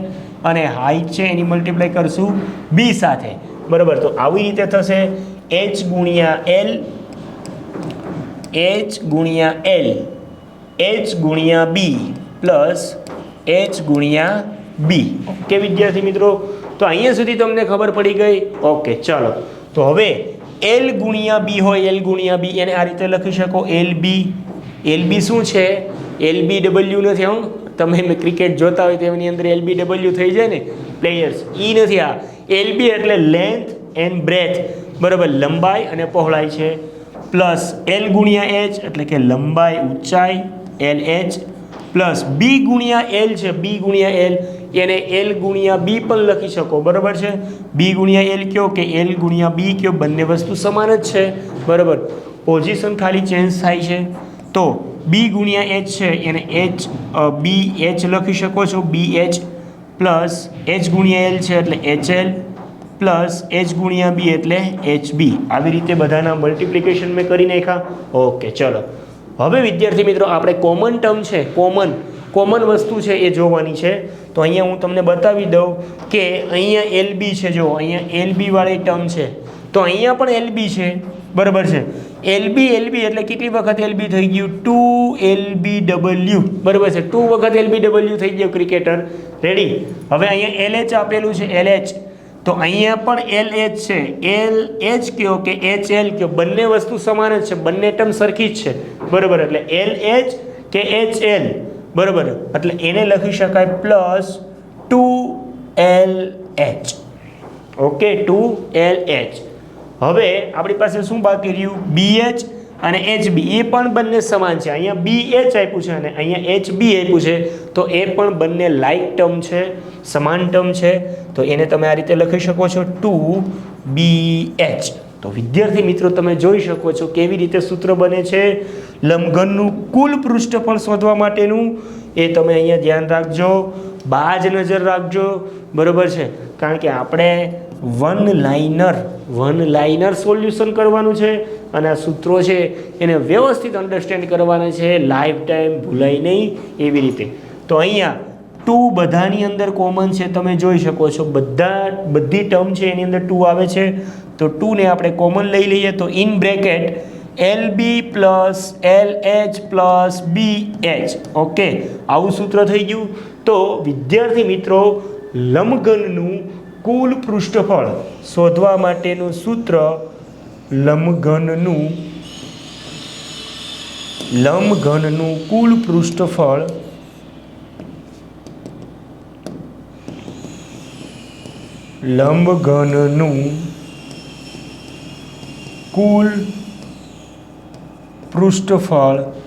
[SPEAKER 1] અને હાઈટ છે એની મલ્ટીપ્લાય કરશું બી સાથે, બરાબર. તો આવી રીતે થશે એચ ગુણ્યા એલ, એચ ગુણ્યા એલ, એચ ગુણ્યા બી પ્લસ એચ ગુણ્યા બી. ઓકે વિદ્યાર્થી મિત્રો, તો અહીંયા સુધી તમને ખબર પડી ગઈ? ઓકે ચાલો. તો હવે એલ ગુણ્યા બી હોય, એલ ગુણ્યા બી, એને આ રીતે લખી શકો એલ બી. એલ બી શું છે? એલ બી ડબલ્યુ નથી. હું તમે ક્રિકેટ જોતા હોય તો એની અંદર એલ બી ડબલ્યુ થઈ જાય ને, પ્લેયર્સ. ઈ નથી. આ એલ બી એટલે લેન્થ એન્ડ બ્રેથ, બરાબર, લંબાઈ અને પહોળાઈ છે. પ્લસ એલ ગુણ્યા એચ એટલે કે લંબાઈ ઊંચાઈ, એલ એચ. પ્લસ બી ગુણ્યા એલ છે, બી ગુણ્યા એલ, એને એલ ગુણ્યા બી પણ લખી શકો, બરાબર છે. બી ગુણ્યા એલ કયો કે એલ ગુણ્યા બી કયો, બંને વસ્તુ સમાન જ છે, બરાબર. પોઝિશન ખાલી ચેન્જ થાય છે. તો બી ગુણ્યા એચ છે એને એચ બી એચ લખી શકો છો, બી એચ. પ્લસ એચ ગુણ્યા એલ છે એટલે એચ એલ, પ્લસ એચ ગુણ્યા બી એટલે એચ બી. આવી રીતે બધાના મલ્ટિપ્લિકેશન મેં કરી નાખ્યા. ઓકે ચલો. હવે વિદ્યાર્થી મિત્રો આપણે કોમન ટર્મ છે, કોમન વસ્તુ છે એ જોવાની છે. તો અહીંયા હું તમને બતાવી દઉં કે અહીંયા એલ બી છે. જો અહીંયા એલ બી વાળી ટર્મ છે, તો અહીંયા પણ એલ બી છે, બરાબર છે. એલ બી એટલે કેટલી વખત એલ બી થઈ ગયું? 2LBW, બરાબર છે. 2 વખત LBW થઈ ગયું ક્રિકેટર. રેડી. હવે અહીંયા LH આપેલું છે, LH. તો અહીંયા પણ LH છે, LH કયો કે HL કયો, બંને વસ્તુ સમાન જ છે, બંને ટર્મ સરખી જ છે, બરાબર. એટલે LH કે HL, બરાબર. એટલે એને લખી શકાય પ્લસ 2LH. Okay, 2LH. હવે આપણી પાસે શું બાકી રહ્યું? BH અને HB. એ પણ બંને સમાન છે. અહીંયા BH આપ્યું છે અને અહીંયા HB આપ્યું છે, તો એ પણ બંને લાઇક ટર્મ છે, સમાન ટર્મ છે. તો એને તમે આ રીતે લખી શકો છો 2BH. તો વિદ્યાર્થી મિત્રો તમે જોઈ શકો છો કેવી રીતે સૂત્ર બને છે લંબઘનનું કુલ પૃષ્ઠફળ શોધવા માટેનું. એ તમે અહીંયા ધ્યાન રાખજો, બાજ નજર રાખજો, બરાબર છે. કારણ કે આપણે વન લાઇનર સોલ્યુશન કરવાનું છે અને આ સૂત્રો છે એને વ્યવસ્થિત અન્ડરસ્ટેન્ડ કરવાના છે, લાઈફ ટાઈમ ભૂલાય નહીં એવી રીતે. તો અહીંયા 2 બધાની અંદર કોમન છે, તમે જોઈ શકો છો. બધી ટર્મ છે એની અંદર 2 આવે છે. તો 2 ને આપણે કોમન લઈ લઈએ. તો in bracket LB plus LH plus BH. Okay, આવું સૂત્ર થઈ ગયું. તો વિદ્યાર્થી મિત્રો લંબઘનનું કુલ પૃષ્ઠફળ શોધવા માટેનું સૂત્ર લંબઘનનું કુલ પૃષ્ઠફળ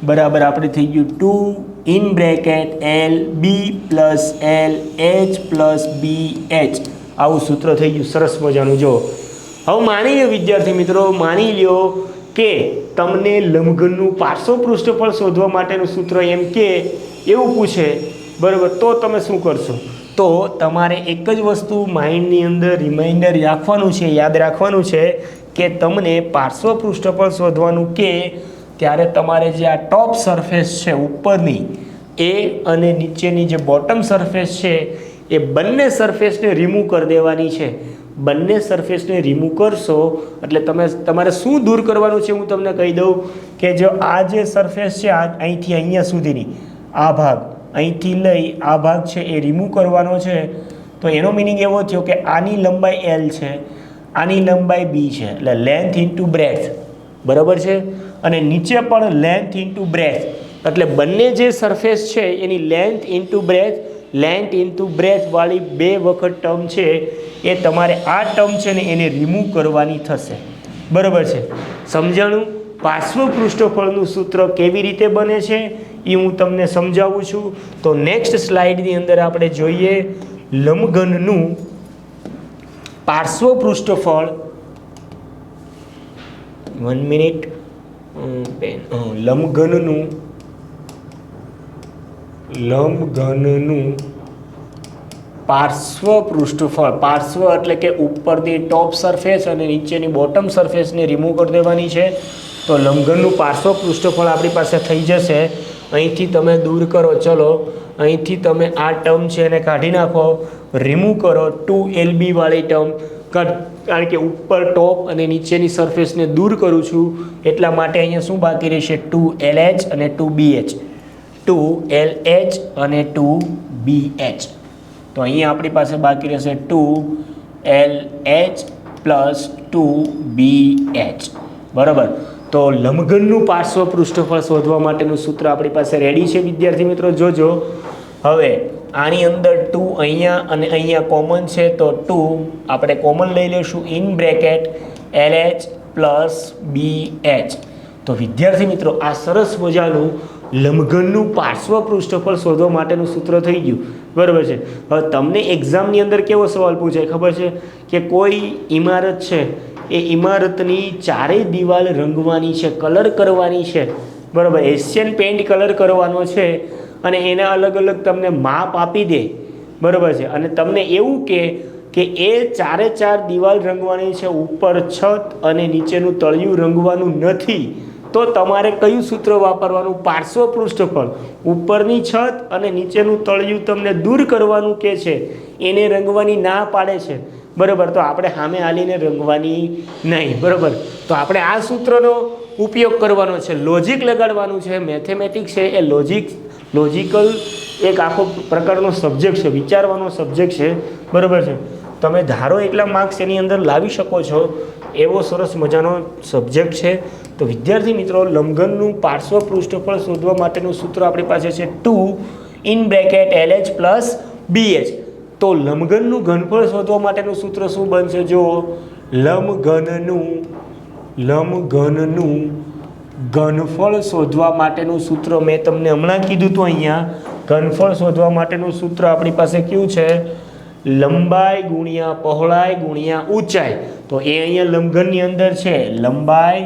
[SPEAKER 1] બરાબર આપણે થઈ ગયું 2 in bracket LB plus LH plus BH. આવું સૂત્ર થઈ ગયું, સરસ મજાનું. જો હવે માની લો વિદ્યાર્થી મિત્રો, માની લો કે તમને લંબઘનનું પાર્શ્વ પૃષ્ઠફળ શોધવા માટેનું સૂત્ર એમ કે એવું પૂછે, બરાબર. તો તમે શું કરશો? તો તમારે એક જ વસ્તુ માઇન્ડની અંદર રિમાઇન્ડર રાખવાનું છે, યાદ રાખવાનું છે કે તમને પાર્શ્વ પૃષ્ઠફળ શોધવાનું કે ત્યારે તમારે જે આ ટોપ સરફેસ છે ઉપરની એ અને નીચેની જે બોટમ સરફેસ છે એ બંને સરફેસને રિમૂવ કરી દેવાની છે. બંને સરફેસને રિમૂવ કરશો એટલે તમારે શું દૂર કરવાનું છે હું તમને કહી દઉં કે જો આ જે સરફેસ છે અહીંથી અહીંયા સુધીની આ ભાગ, અહીંથી લઈ આ ભાગ છે એ રિમૂવ કરવાનો છે. તો એનો મિનિંગ એવો થયો કે આની લંબાઈ L છે, આની લંબાઈ b છે એટલે લેન્થ ઇન્ટુ બ્રેથ, બરાબર છે, અને નીચે પણ લેન્થ ઇન્ટુ બ્રેથ, એટલે બંને જે સરફેસ છે એની લેન્થ ઇન્ટુ બ્રેથ વાળી 2 વખત ટર્મ છે એ તમારે આ ટર્મ છે ને એને રિમૂવ કરવાની થશે, બરાબર છે. સમજાણું? પાર્શ્વ પૃષ્ઠફળનું સૂત્ર કેવી રીતે બને છે એ હું તમને સમજાવું છું. તો નેક્સ્ટ સ્લાઇડની અંદર આપણે જોઈએ લંબઘનનું પાર્શ્વ પૃષ્ઠફળ. 1 મિનિટ. લંબઘનનું પાર્શ્વ પૃષ્ઠફળ, પાર્શ્વ એટલે કે ઉપરની ટોપ સરફેસ અને નીચેની બોટમ સરફેસને રિમૂવ કરી દેવાની છે. તો લંબઘનનું પાર્શ્વ પૃષ્ઠફળ આપણી પાસે થઈ જશે. અહીંથી તમે દૂર કરો, ચલો અહીંથી તમે આ ટર્મ છે એને કાઢી નાખો, રિમૂવ કરો 2LB વાળી ટર્મ, કારણ કે ઉપર ટોપ અને નીચેની સરફેસને દૂર કરું છું એટલા માટે અહીંયા શું બાકી રહેશે? 2LH અને 2BH, 2LH અને 2BH. તો અહીંયા આપણી પાસે બાકી રહેશે 2LH પ્લસ 2BH, બરાબર. તો લંબઘનનું પાર્શ્વ પૃષ્ઠફળ શોધવા માટેનું સૂત્ર આપણી પાસે રેડી છે વિદ્યાર્થી મિત્રો, જોજો. હવે આની અંદર 2 અહીંયા અને અહીંયા કોમન છે, તો 2 આપણે કોમન લઈ લઈશું in bracket LH plus BH. તો વિદ્યાર્થી મિત્રો આ સરસ મજાનું લંબઘનનું પાર્શ્વ પૃષ્ઠફળ શોધવા માટેનું સૂત્ર થઈ ગયું, બરાબર છે. હવે તમને એક્ઝામની અંદર કેવો સવાલ પૂછાય ખબર છે કે કોઈ ઇમારત છે, એ ઇમારતની ચારેય દિવાલ રંગવાની છે, કલર કરવાની છે, બરાબર, એશિયન પેઇન્ટ કલર કરવાનો છે, અને એના અલગ અલગ તમને માપ આપી દે, બરાબર છે, અને તમને એવું કે એ ચારે ચાર દિવાલ રંગવાની છે, ઉપર છત અને નીચેનું તળિયું રંગવાનું નથી, તો તમારે કયું સૂત્ર વાપરવાનું? પાર્શ્વ પૃષ્ઠફળ. ઉપરની છત અને નીચેનું તળિયું તમને દૂર કરવાનું કે છે, એને રંગવાની ના પાડે છે, બરાબર, તો આપણે સામે હાલીને રંગવાની નહીં, બરાબર. તો આપણે આ સૂત્રનો ઉપયોગ કરવાનો છે, લોજિક લગાડવાનું છે. મેથેમેટિક્સ છે એ લોજિકલ એક આખો પ્રકારનો સબ્જેક્ટ છે, વિચારવાનો સબ્જેક્ટ છે, બરાબર છે. તમે ધારો એટલા માર્ક્સ એની અંદર લાવી શકો છો એવો સરસ મજાનો સબ્જેક્ટ છે. તો વિદ્યાર્થી મિત્રો લંબઘનનું પાર્શ્વ પૃષ્ઠફળ શોધવા માટેનું સૂત્ર આપણી પાસે છે 2 in bracket LH plus BH. તો લંબઘનનું ઘનફળ શોધવા માટેનું સૂત્ર શું બનશે? જો લંબઘનનું ઘનફળ શોધવા માટેનું સૂત્ર મેં તમને હમણાં કીધું હતું. અહીંયા ઘનફળ શોધવા માટેનું સૂત્ર આપણી પાસે કયું છે? લંબાઈ ગુણ્યા પહોળાઈ ગુણ્યા ઊંચાઈ. તો એ અહીંયા લંબઘનની અંદર છે, લંબાઈ,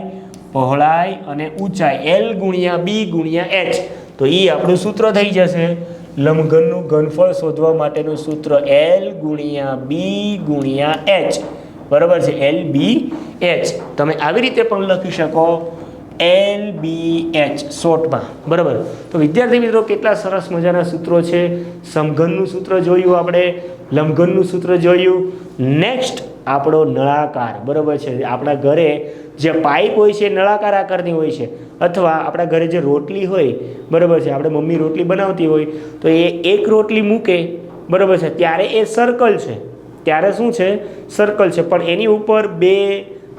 [SPEAKER 1] પહોળાઈ અને ઊંચાઈ, L ગુણ્યા B ગુણ્યા H. તો એ આપણું સૂત્ર થઈ જશે. લંબઘનનું ઘનફળ શોધવા માટેનું સૂત્ર L ગુણ્યા B ગુણ્યા H, બરાબર છે, LBH. તમે આવી રીતે પણ લખી શકો LBH શોર્ટમાં, બરાબર. તો વિદ્યાર્થી મિત્રો કેટલા સરસ મજાના સૂત્રો છે. સમઘનનું સૂત્ર જોયું આપણે, લંબઘનનું સૂત્ર જોયું. નેક્સ્ટ આપણો નળાકાર, બરાબર છે. આપણા ઘરે જે પાઇપ હોય છે નળાકાર આકારની હોય છે, અથવા આપણા ઘરે જે રોટલી હોય, બરાબર છે, આપણે મમ્મી રોટલી બનાવતી હોય તો એ એક રોટલી મૂકે, બરાબર છે, ત્યારે એ સર્કલ છે, ત્યારે શું છે? સર્કલ છે. પણ એની ઉપર 2,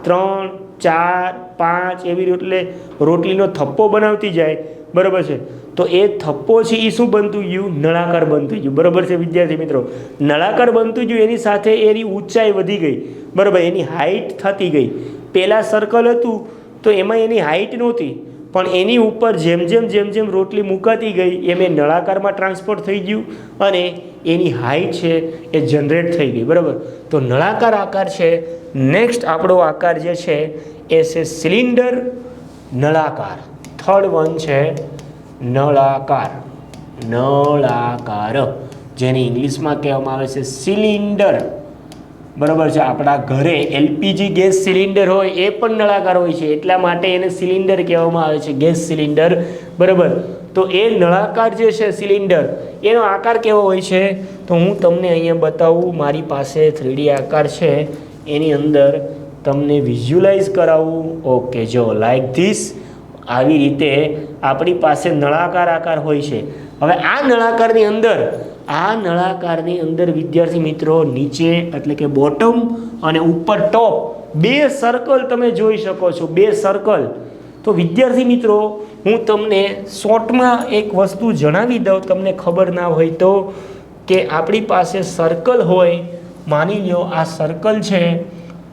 [SPEAKER 1] 3, 4, 5 એવી એટલે રોટલીનો થપ્પો બનાવતી જાય, બરાબર છે. તો એ થપ્પો છે એ શું બનતું ગયું? નળાકાર બનતું ગયું, બરાબર છે વિદ્યાર્થી મિત્રો. નળાકાર બનતું ગયું, એની સાથે એની ઊંચાઈ વધી ગઈ, બરાબર, એની હાઇટ થતી ગઈ. પહેલાં સર્કલ હતું તો એમાં એની હાઇટ નહોતી, પણ એની ઉપર જેમ જેમ રોટલી મુકાતી ગઈ એમ એ નળાકારમાં ટ્રાન્સફર થઈ ગયું અને એની હાઇટ છે એ જનરેટ થઈ ગઈ, બરાબર. તો નળાકાર આકાર છે. નેક્સ્ટ આપણો આકાર જે છે એ છે સિલિન્ડર નળાકાર. થર્ડ વન છે નળાકાર, જેને ઇંગ્લિશમાં કહેવામાં આવે છે સિલિન્ડર, બરાબર છે. આપણા ઘરે LPG ગેસ સિલિન્ડર હોય એ પણ નળાકાર હોય છે, એટલા માટે એને સિલિન્ડર કહેવામાં આવે છે, ગેસ સિલિન્ડર, બરાબર. તો એ નળાકાર જે છે સિલિન્ડર, એનો આકાર કેવો હોય છે? તો હું તમને અહીંયા બતાવું. મારી પાસે 3D આકાર છે, એની અંદર તમને વિઝ્યુલાઇઝ કરાવું. ઓકે, જો લાઈક ધીસ, આવી રીતે આપણી પાસે નળાકાર આકાર હોય છે. હવે આ નળાકારની અંદર વિદ્યાર્થી મિત્રો નીચે એટલે કે બોટમ અને ઉપર ટોપ બે સર્કલ તમે જોઈ શકો છો, બે સર્કલ. તો વિદ્યાર્થી મિત્રો હું તમને શોર્ટમાં એક વસ્તુ જણાવી દઉં, તમને ખબર ના હોય તો, કે આપણી પાસે સર્કલ હોય, માની લો આ સર્કલ છે,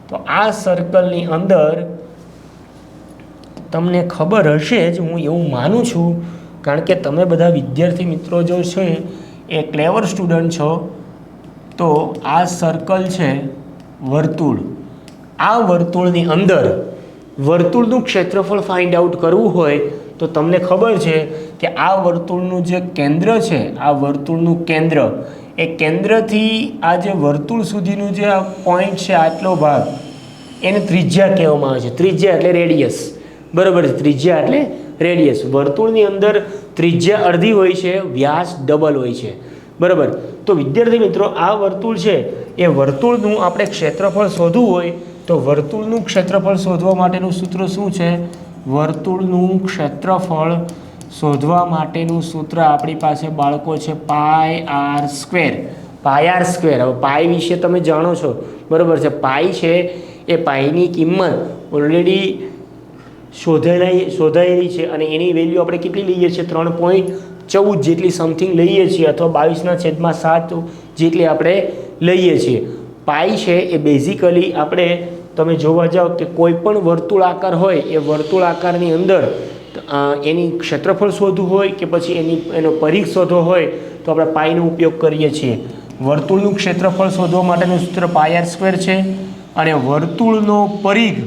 [SPEAKER 1] તો આ સર્કલની અંદર તમને ખબર હશે જ, હું એવું માનું છું, કારણ કે તમે બધા વિદ્યાર્થી મિત્રો જો છે એ ક્લેવર સ્ટુડન્ટ છો. તો આ સર્કલ છે વર્તુળ. આ વર્તુળની અંદર વર્તુળનું ક્ષેત્રફળ ફાઇન્ડ આઉટ કરવું હોય તો તમને ખબર છે કે આ વર્તુળનું જે કેન્દ્ર છે, આ વર્તુળનું કેન્દ્ર, એ કેન્દ્રથી આ જે વર્તુળ સુધીનું જે પોઈન્ટ છે, આટલો ભાગ, એને ત્રિજ્યા કહેવામાં આવે છે. ત્રિજ્યા એટલે રેડિયસ, બરાબર છે. ત્રિજ્યા એટલે રેડિયસ. વર્તુળની અંદર ત્રિજ્યા અડધી હોય છે, વ્યાસ ડબલ હોય છે, બરાબર. તો વિદ્યાર્થી મિત્રો આ વર્તુળ છે, એ વર્તુળનું આપણે ક્ષેત્રફળ શોધવું હોય તો વર્તુળનું ક્ષેત્રફળ શોધવા માટેનું સૂત્ર શું છે? વર્તુળનું ક્ષેત્રફળ શોધવા માટેનું સૂત્ર આપણી પાસે બાળકો છે pi R square. Pi R square. હવે પાય વિશે તમે જાણો છો, બરાબર છે. પાય છે એ પાયની કિંમત ઓલરેડી શોધાયેલી છે અને એની વેલ્યુ આપણે કેટલી લઈએ છીએ? 3.14 જેટલી સમથિંગ લઈએ છીએ, અથવા 22/7 જેટલી આપણે લઈએ છીએ. પાઈ છે એ બેઝિકલી આપણે તમે જોવા જાઓ કે કોઈ પણ વર્તુળાકાર હોય, એ વર્તુળાકારની અંદર એની ક્ષેત્રફળ શોધવું હોય કે પછી એનો પરિઘ શોધવો હોય તો આપણે પાઈનો ઉપયોગ કરીએ છીએ. વર્તુળનું ક્ષેત્રફળ શોધવા માટેનું સૂત્ર પાય આર સ્ક્વેર છે. અને વર્તુળનો પરિઘ,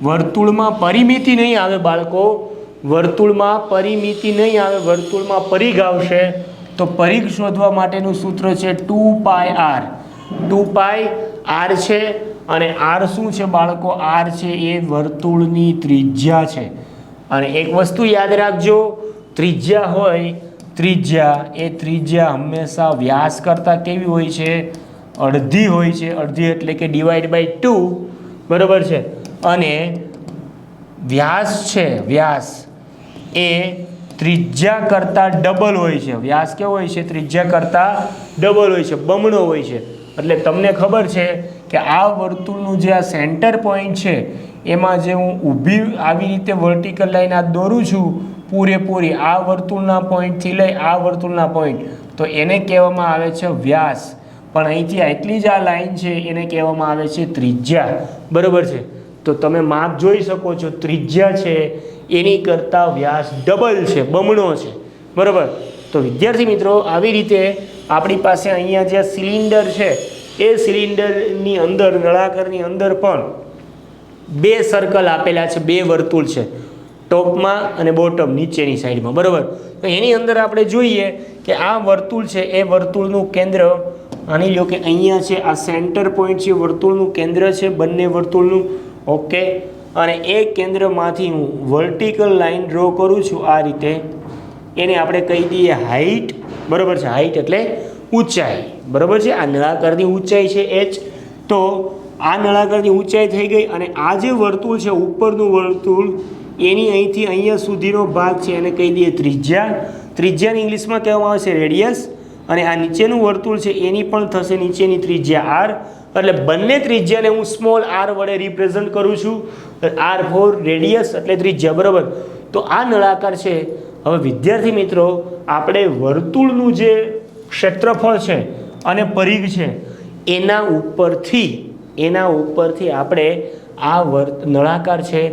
[SPEAKER 1] વર્તુળમાં પરિમિતિ નહીં આવે બાળકો, વર્તુળમાં પરિમિતિ નહીં આવે, વર્તુળમાં પરિઘ આવશે. તો પરિઘ શોધવા માટેનું સૂત્ર છે 2πr. 2πr છે. અને આર શું છે બાળકો? આર છે એ વર્તુળની ત્રિજ્યા છે. અને એક વસ્તુ યાદ રાખજો, ત્રિજ્યા હોય, ત્રિજ્યા હંમેશા વ્યાસ કરતાં કેવી હોય છે? અડધી હોય છે. અડધી એટલે કે /2, બરાબર છે. અને વ્યાસ છે, વ્યાસ એ ત્રિજ્યા કરતાં ડબલ હોય છે. વ્યાસ કેવો હોય છે? ત્રિજ્યા કરતાં ડબલ હોય છે, બમણો હોય છે. એટલે તમને ખબર છે કે આ વર્તુળનું જે આ સેન્ટર પોઈન્ટ છે, એમાં જે હું ઊભી આવી રીતે વર્ટિકલ લાઈન આ દોરું છું પૂરેપૂરી, આ વર્તુળના પોઈન્ટથી લઈ આ વર્તુળના પોઈન્ટ, તો એને કહેવામાં આવે છે વ્યાસ. પણ અહીંથી આટલી જ આ લાઈન છે એને કહેવામાં આવે છે ત્રિજ્યા, બરાબર છે. તો તમે માપ જોઈ શકો છો, ત્રિજ્યા છે એની કરતાં વ્યાસ ડબલ છે, બમણો છે, બરાબર. તો વિદ્યાર્થી મિત્રો આવી રીતે આપણી પાસે અહીંયા જે સિલિન્ડર છે, એ સિલિન્ડરની અંદર, નળાકારની અંદર પણ બે સર્કલ આપેલા છે, બે વર્તુળ છે, ટોપમાં અને બોટમ નીચેની સાઈડમાં, બરાબર. તો એની અંદર આપણે જોઈએ કે આ વર્તુળ છે એ વર્તુળનું કેન્દ્ર, માની લો કે અહીંયા છે, આ સેન્ટર પોઈન્ટ છે, વર્તુળનું કેન્દ્ર છે બંને વર્તુળનું, ઓકે. અને એ કેન્દ્રમાંથી હું વર્ટિકલ લાઈન ડ્રો કરું છું આ રીતે, એને આપણે કહી દઈએ હાઈટ, બરાબર છે. હાઈટ એટલે ઊંચાઈ, બરાબર છે. આ નળાકારની ઊંચાઈ છે h. તો આ નળાકારની ઊંચાઈ થઈ ગઈ. અને આ જે વર્તુળ છે, ઉપરનું વર્તુળ, એની અહીંથી અહીંયા સુધીનો ભાગ છે એને કહી દઈએ ત્રિજ્યા. ત્રિજ્યાની ઇંગ્લિશમાં કહેવામાં આવે છે રેડિયસ. અને આ નીચેનું વર્તુળ છે એની પણ થશે નીચેની ત્રિજ્યા આર. એટલે બંને ત્રિજ્યાને હું સ્મોલ આર વડે રિપ્રેઝન્ટ કરું છું. આર ફોર રેડિયસ એટલે ત્રિજ્યા, બરાબર. તો આ નળાકાર છે. હવે વિદ્યાર્થી મિત્રો આપણે વર્તુળનું જે ક્ષેત્રફળ છે અને પરિઘ છે એના ઉપરથી આપણે આ નળાકાર છે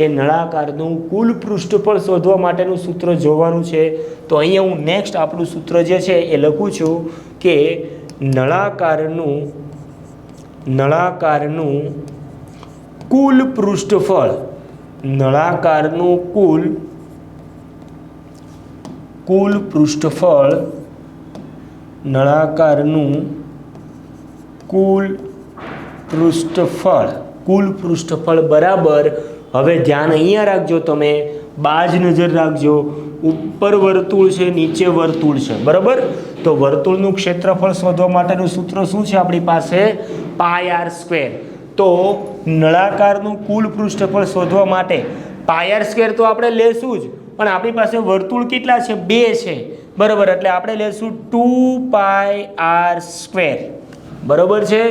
[SPEAKER 1] એ નળાકારનું કુલ પૃષ્ઠફળ શોધવા માટેનું સૂત્ર જોવાનું છે. તો અહીંયા હું નેક્સ્ટ આપણું સૂત્ર જે છે એ લખું છું કે નળાકારનું કુલ પૃષ્ઠફળ, નળાકારનું કુલ પૃષ્ઠફળ, નળાકારનું કુલ પૃષ્ઠફળ બરાબર. હવે ધ્યાન અહીંયા રાખજો, તમે બાજ નજર રાખજો. ઉપર વર્તુળ છે, નીચે વર્તુળ છે, બરાબર. તો વર્તુળનું ક્ષેત્રફળ શોધવા માટેનું સૂત્ર શું છે આપણી પાસે? Pi R square. તો નળાકારનું કુલ પૃષ્ઠફળ શોધવા માટે પાય આર સ્ક્વેર તો આપણે લેશું જ, પણ આપણી પાસે વર્તુળ કેટલા છે? 2 છે, બરાબર. એટલે આપણે લેશું 2πr², બરાબર છે.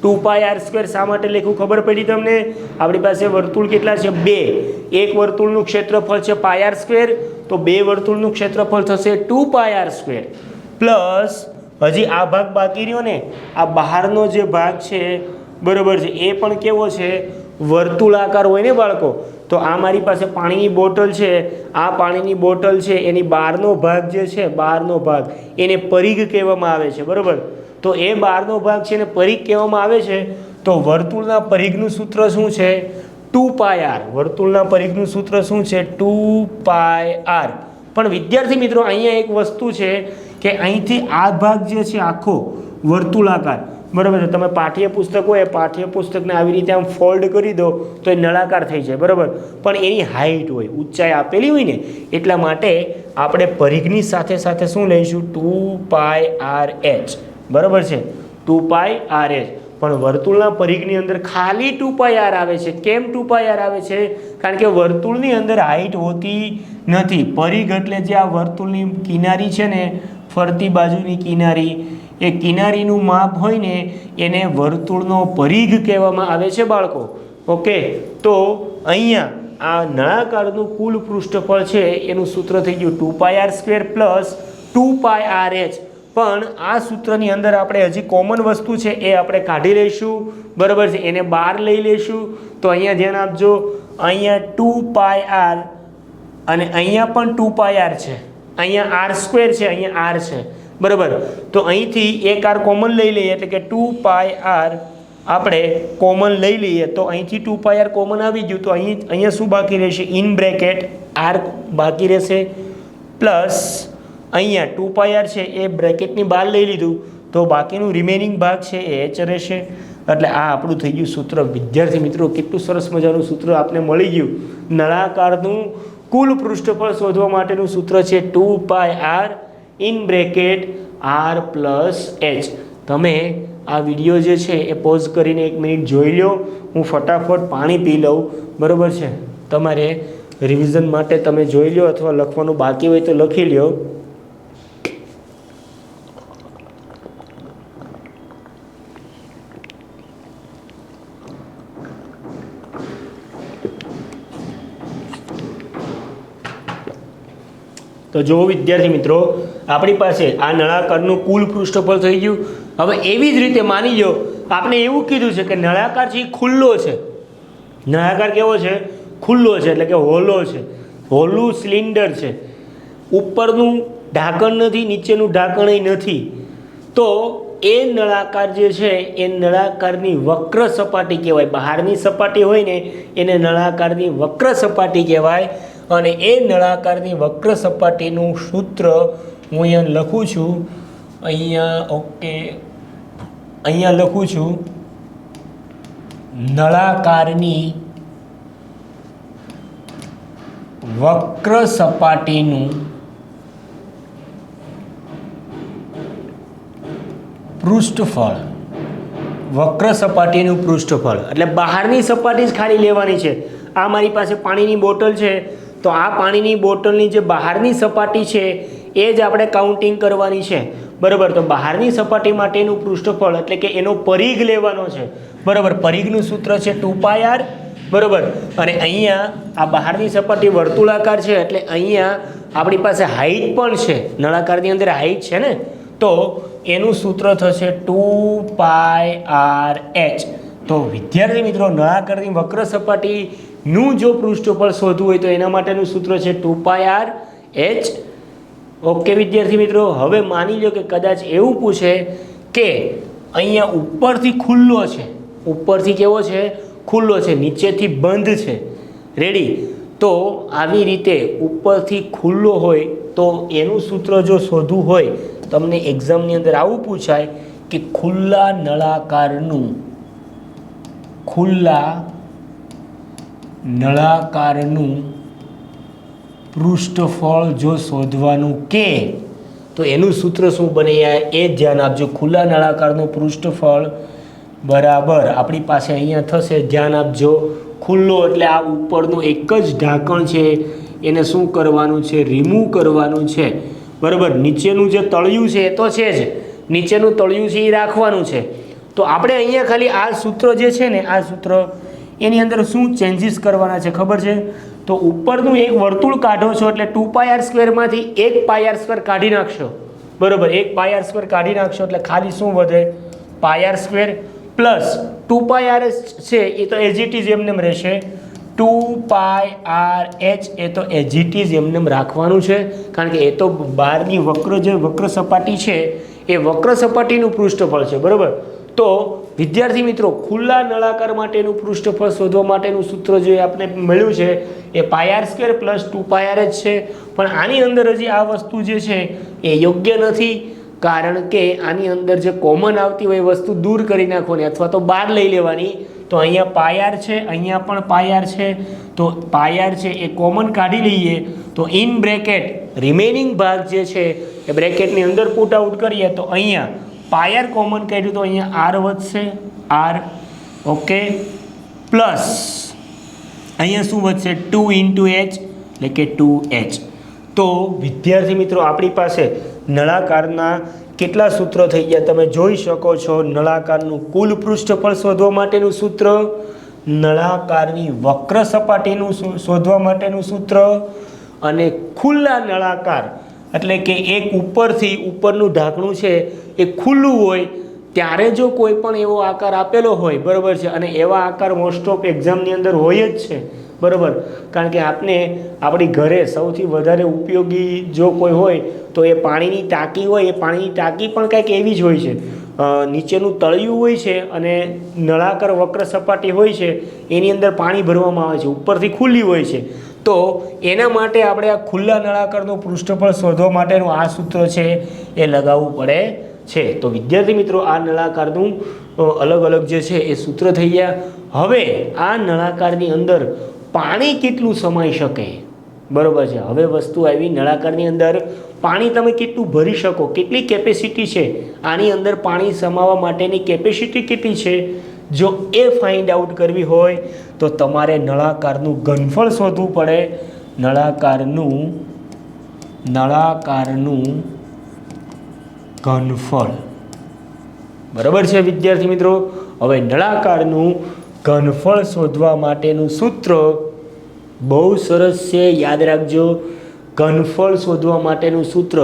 [SPEAKER 1] 2πr² શા માટે લખ્યું ખબર પડી તમને? આપણી પાસે વર્તુળ કેટલા છે? 2. એક વર્તુળનું ક્ષેત્રફળ છે πr², તો 2 વર્તુળનું ક્ષેત્રફળ થશે 2πr², પ્લસ હજી આ ભાગ બાકી રહ્યો ને, આ બહારનો જે ભાગ છે, બરાબર છે, એ પણ કેવો છે? વર્તુળાકાર હોય ને બાળકો. તો આ મારી પાસે પાણીની બોટલ છે, આ પાણીની બોટલ છે, એની બહારનો ભાગ જે છે, બહારનો ભાગ એને પરિઘ કહેવામાં આવે છે, બરાબર. તો એ બહારનો ભાગ છે ને પરિઘ કહેવામાં આવે છે. તો વર્તુળના પરિઘનું સૂત્ર શું છે? 2πr. વર્તુળના પરિઘનું સૂત્ર શું છે? 2πr. પણ વિદ્યાર્થી મિત્રો અહીંયા એક વસ્તુ છે કે અહીંથી આ ભાગ જે છે આખો વર્તુળાકાર, બરાબર છે. તમે પાઠ્યપુસ્તક હોય, પાઠ્યપુસ્તકને આવી રીતે આમ ફોલ્ડ કરી દો તો એ નળાકાર થઈ જાય, બરાબર. પણ એની હાઈટ હોય, ઊંચાઈ આપેલી હોય ને, એટલા માટે આપણે પરિઘની સાથે સાથે શું લઈશું? 2πrh, બરાબર છે. 2πrh. પણ વર્તુળના પરિઘની અંદર ખાલી 2πr આવે છે. કેમ 2πr આવે છે? કારણ કે વર્તુળની અંદર હાઈટ હોતી નથી. પરિઘ એટલે જે આ વર્તુળની કિનારી છે ને, ફરતી બાજુની કિનારી, એ કિનારીનું માપ હોય ને એને વર્તુળનો પરિઘ કહેવામાં આવે છે બાળકો. ઓકે, તો અહીંયા આ નળાકારનું કુલ પૃષ્ઠફળ છે એનું સૂત્ર થઈ ગયું 2πr² પ્લસ 2πrh. પણ આ સૂત્રની અંદર આપણે હજી કોમન વસ્તુ છે એ આપણે કાઢી લઈશું, બરાબર છે. એને બહાર લઈ લઈશું. તો અહીંયા ધ્યાન આપજો, અહીંયા 2πr અને અહીંયા પણ 2πr છે, અહીંયા r² છે, અહીંયા r છે, બરાબર. તો અહીંથી એક r કોમન લઈ લઈએ એટલે કે 2πr આપણે કોમન લઈ લઈએ તો અહીંથી 2πr કોમન આવી ગયું. તો અહીંયા શું બાકી રહેશે? ઇન બ્રેકેટ r બાકી રહેશે, પ્લસ અહીંયા 2πr છે એ બ્રેકેટની બહાર લઈ લીધું તો બાકીનું રિમેનિંગ ભાગ છે એ h રહેશે. એટલે આ આપણું થઈ ગયું સૂત્ર. વિદ્યાર્થી મિત્રો, કેટલું સરસ મજાનું સૂત્ર આપને મળી ગયું. નળાકારનું કુલ પૃષ્ઠફળ શોધવા માટેનું સૂત્ર છે 2πr in bracket r plus h. તમે આ વિડીયો જે છે એ પોઝ કરીને 1 મિનિટ જોઈ લો. હું ફટાફટ પાણી પી લઉં, બરાબર છે. તમારે રિવિઝન માટે તમે જોઈ લો, અથવા લખવાનું બાકી હોય તો લખી લો. તો જો વિદ્યાર્થી મિત્રો, આપણી પાસે આ નળાકારનું કુલ પૃષ્ઠફળ થઈ ગયું. હવે એવી જ રીતે માની લો આપણે એવું કીધું છે કે નળાકાર છે એ ખુલ્લો છે. નળાકાર કેવો છે? ખુલ્લો છે, એટલે કે હોલો છે, હોલું સિલિન્ડર છે. ઉપરનું ઢાંકણ નથી, નીચેનું ઢાંકણ નથી. તો એ નળાકાર જે છે એ નળાકારની વક્ર સપાટી કહેવાય. બહારની સપાટી હોય ને એને નળાકારની વક્ર સપાટી કહેવાય. અને એ નળાકારની વક્ર સપાટીનું સૂત્ર હું અહીંયા લખું છું. અહીંયા ઓકે, અહીંયા લખું છું નળાકારની વક્ર સપાટીનું પૃષ્ઠફળ. વક્ર સપાટીનું પૃષ્ઠફળ એટલે બહારની સપાટી જ ખાલી લેવાની છે. આ મારી પાસે પાણીની બોટલ છે, તો આ પાણીની બોટલની જે બહારની સપાટી છે એ જ આપણે કાઉન્ટિંગ કરવાની છે, બરાબર. તો બહારની સપાટી માટેનું પૃષ્ઠફળ એટલે કે એનો પરિઘ લેવાનો છે, બરાબર. પરિઘનું સૂત્ર છે 2πr, બરાબર. અને અહીંયા આ બહારની સપાટી વર્તુળાકાર છે એટલે અહીંયા આપણી પાસે હાઈટ પણ છે. નળાકારની અંદર હાઈટ છે ને, તો એનું સૂત્ર થશે 2πrh. તો વિદ્યાર્થી મિત્રો, નળાકારની વક્ર સપાટીનું જો પૃષ્ઠફળ શોધવું હોય તો એના માટેનું સૂત્ર છે 2πrh. ઓકે વિદ્યાર્થી મિત્રો, હવે માની લો કે કદાચ એવું પૂછે કે અહીંયા ઉપરથી ખુલ્લો છે, ઉપરથી કેવો છે? ખુલ્લો છે, નીચેથી બંધ છે. રેડી? તો આવી રીતે ઉપરથી ખુલ્લો હોય તો એનું સૂત્ર જો શોધવું હોય, તમને એક્ઝામની અંદર આવું પૂછાય કે ખુલ્લા નળાકારનું પૃષ્ઠફળ જો શોધવાનું કે તો એનું સૂત્ર શું બને એ ધ્યાન આપજો. ખુલ્લા નળાકારનું પૃષ્ઠફળ બરાબર આપણી પાસે અહીંયા થશે, ધ્યાન આપજો, ખુલ્લો એટલે આ ઉપરનું એક જ ઢાંકણ છે એને શું કરવાનું છે? રિમૂવ કરવાનું છે, બરાબર. નીચેનું જે તળિયું છે એ તો છે જ, નીચેનું તળિયું છે એ રાખવાનું છે. તો આપણે અહીંયા ખાલી આ સૂત્ર જે છે ને, આ સૂત્ર એની અંદર શું ચેન્જીસ કરવાના છે ખબર છે? તો ઉપરનું એક વર્તુળ કાઢો છો એટલે 2πr² માંથી 1πr² કાઢી નાખશો, બરાબર. 1πr² કાઢી નાખશો એટલે ખાલી શું વધે? πr² પ્લસ 2πr છે એ તો એઝ ઇટ ઇઝ એમને રહેશે. 2πrh એ તો એઝ ઇટ ઇઝ એમને રાખવાનું છે, કારણ કે એ તો બહારની વક્ર જે વક્ર સપાટી છે એ વક્ર સપાટીનું પૃષ્ઠફળ છે, બરાબર. તો વિદ્યાર્થી મિત્રો, ખુલ્લા નળાકાર માટેનું પૃષ્ઠફળ શોધવા માટેનું સૂત્ર જે આપણે મળ્યું છે એ πr² પ્લસ 2πrh છે. પણ આની અંદર હજી આ વસ્તુ જે છે એ યોગ્ય નથી, કારણ કે આની અંદર જે કોમન આવતી હોય એ વસ્તુ દૂર કરી નાખવાની અથવા તો બહાર લઈ લેવાની. તો અહીંયા πr છે, અહીંયા પણ πr છે, તો πr છે એ કોમન કાઢી લઈએ. તો ઇન બ્રેકેટ રિમેનિંગ ભાગ જે છે એ બ્રેકેટની અંદર પુટ આઉટ કરીએ તો અહીંયા πr કોમન કાઢ્યું તો અહીંયા r વધશે, r, ઓકે, પ્લસ અહીંયા શું વધશે? 2 × h એટલે કે 2h. તો વિદ્યાર્થી મિત્રો, આપણી પાસે નળાકારના કેટલા સૂત્રો થઈ ગયા તમે જોઈ શકો છો. નળાકારનું કુલ પૃષ્ઠફળ શોધવા માટેનું સૂત્ર, નળાકારની વક્ર સપાટીનું શોધવા માટેનું સૂત્ર, અને ખુલ્લા નળાકાર એટલે કે એક ઉપરથી ઉપરનું ઢાંકણું છે એ ખુલ્લું હોય ત્યારે જો કોઈ પણ એવો આકાર આપેલો હોય, બરાબર છે, અને એવા આકાર મોસ્ટ ઓફ એક્ઝામની અંદર હોય જ છે, બરાબર. કારણ કે આપણી ઘરે સૌથી વધારે ઉપયોગી જો કોઈ હોય તો એ પાણીની ટાંકી હોય. એ પાણીની ટાંકી પણ કંઈક એવી જ હોય છે, નીચેનું તળિયું હોય છે અને નળાકાર વક્ર સપાટી હોય છે, એની અંદર પાણી ભરવામાં આવે છે, ઉપરથી ખુલ્લી હોય છે. તો એના માટે આપણે આ ખુલ્લા નળાકારનું પૃષ્ઠફળ શોધવા માટેનું આ સૂત્ર છે એ લગાવવું પડે છે. તો વિદ્યાર્થી મિત્રો, આ નળાકારનું અલગ અલગ જે છે એ સૂત્ર થઈ ગયા. હવે આ નળાકારની અંદર પાણી કેટલું સમાઈ શકે, બરાબર છે. હવે વસ્તુ આવી, નળાકારની અંદર પાણી તમે કેટલું ભરી શકો, કેટલી કેપેસિટી છે આની અંદર પાણી સમાવવા માટેની કેપેસિટી કેટલી છે, જો એ ફાઇન્ડ આઉટ કરવી હોય તો તમારે નળાકારનું ઘનફળ શોધવું પડે. નળાકારનું ઘનફળ, બરાબર છે વિદ્યાર્થી મિત્રો. હવે નળાકારનું ઘનફળ શોધવા માટેનું સૂત્ર બહુ સરસ છે, યાદ રાખજો. ઘનફળ શોધવા માટેનું સૂત્ર,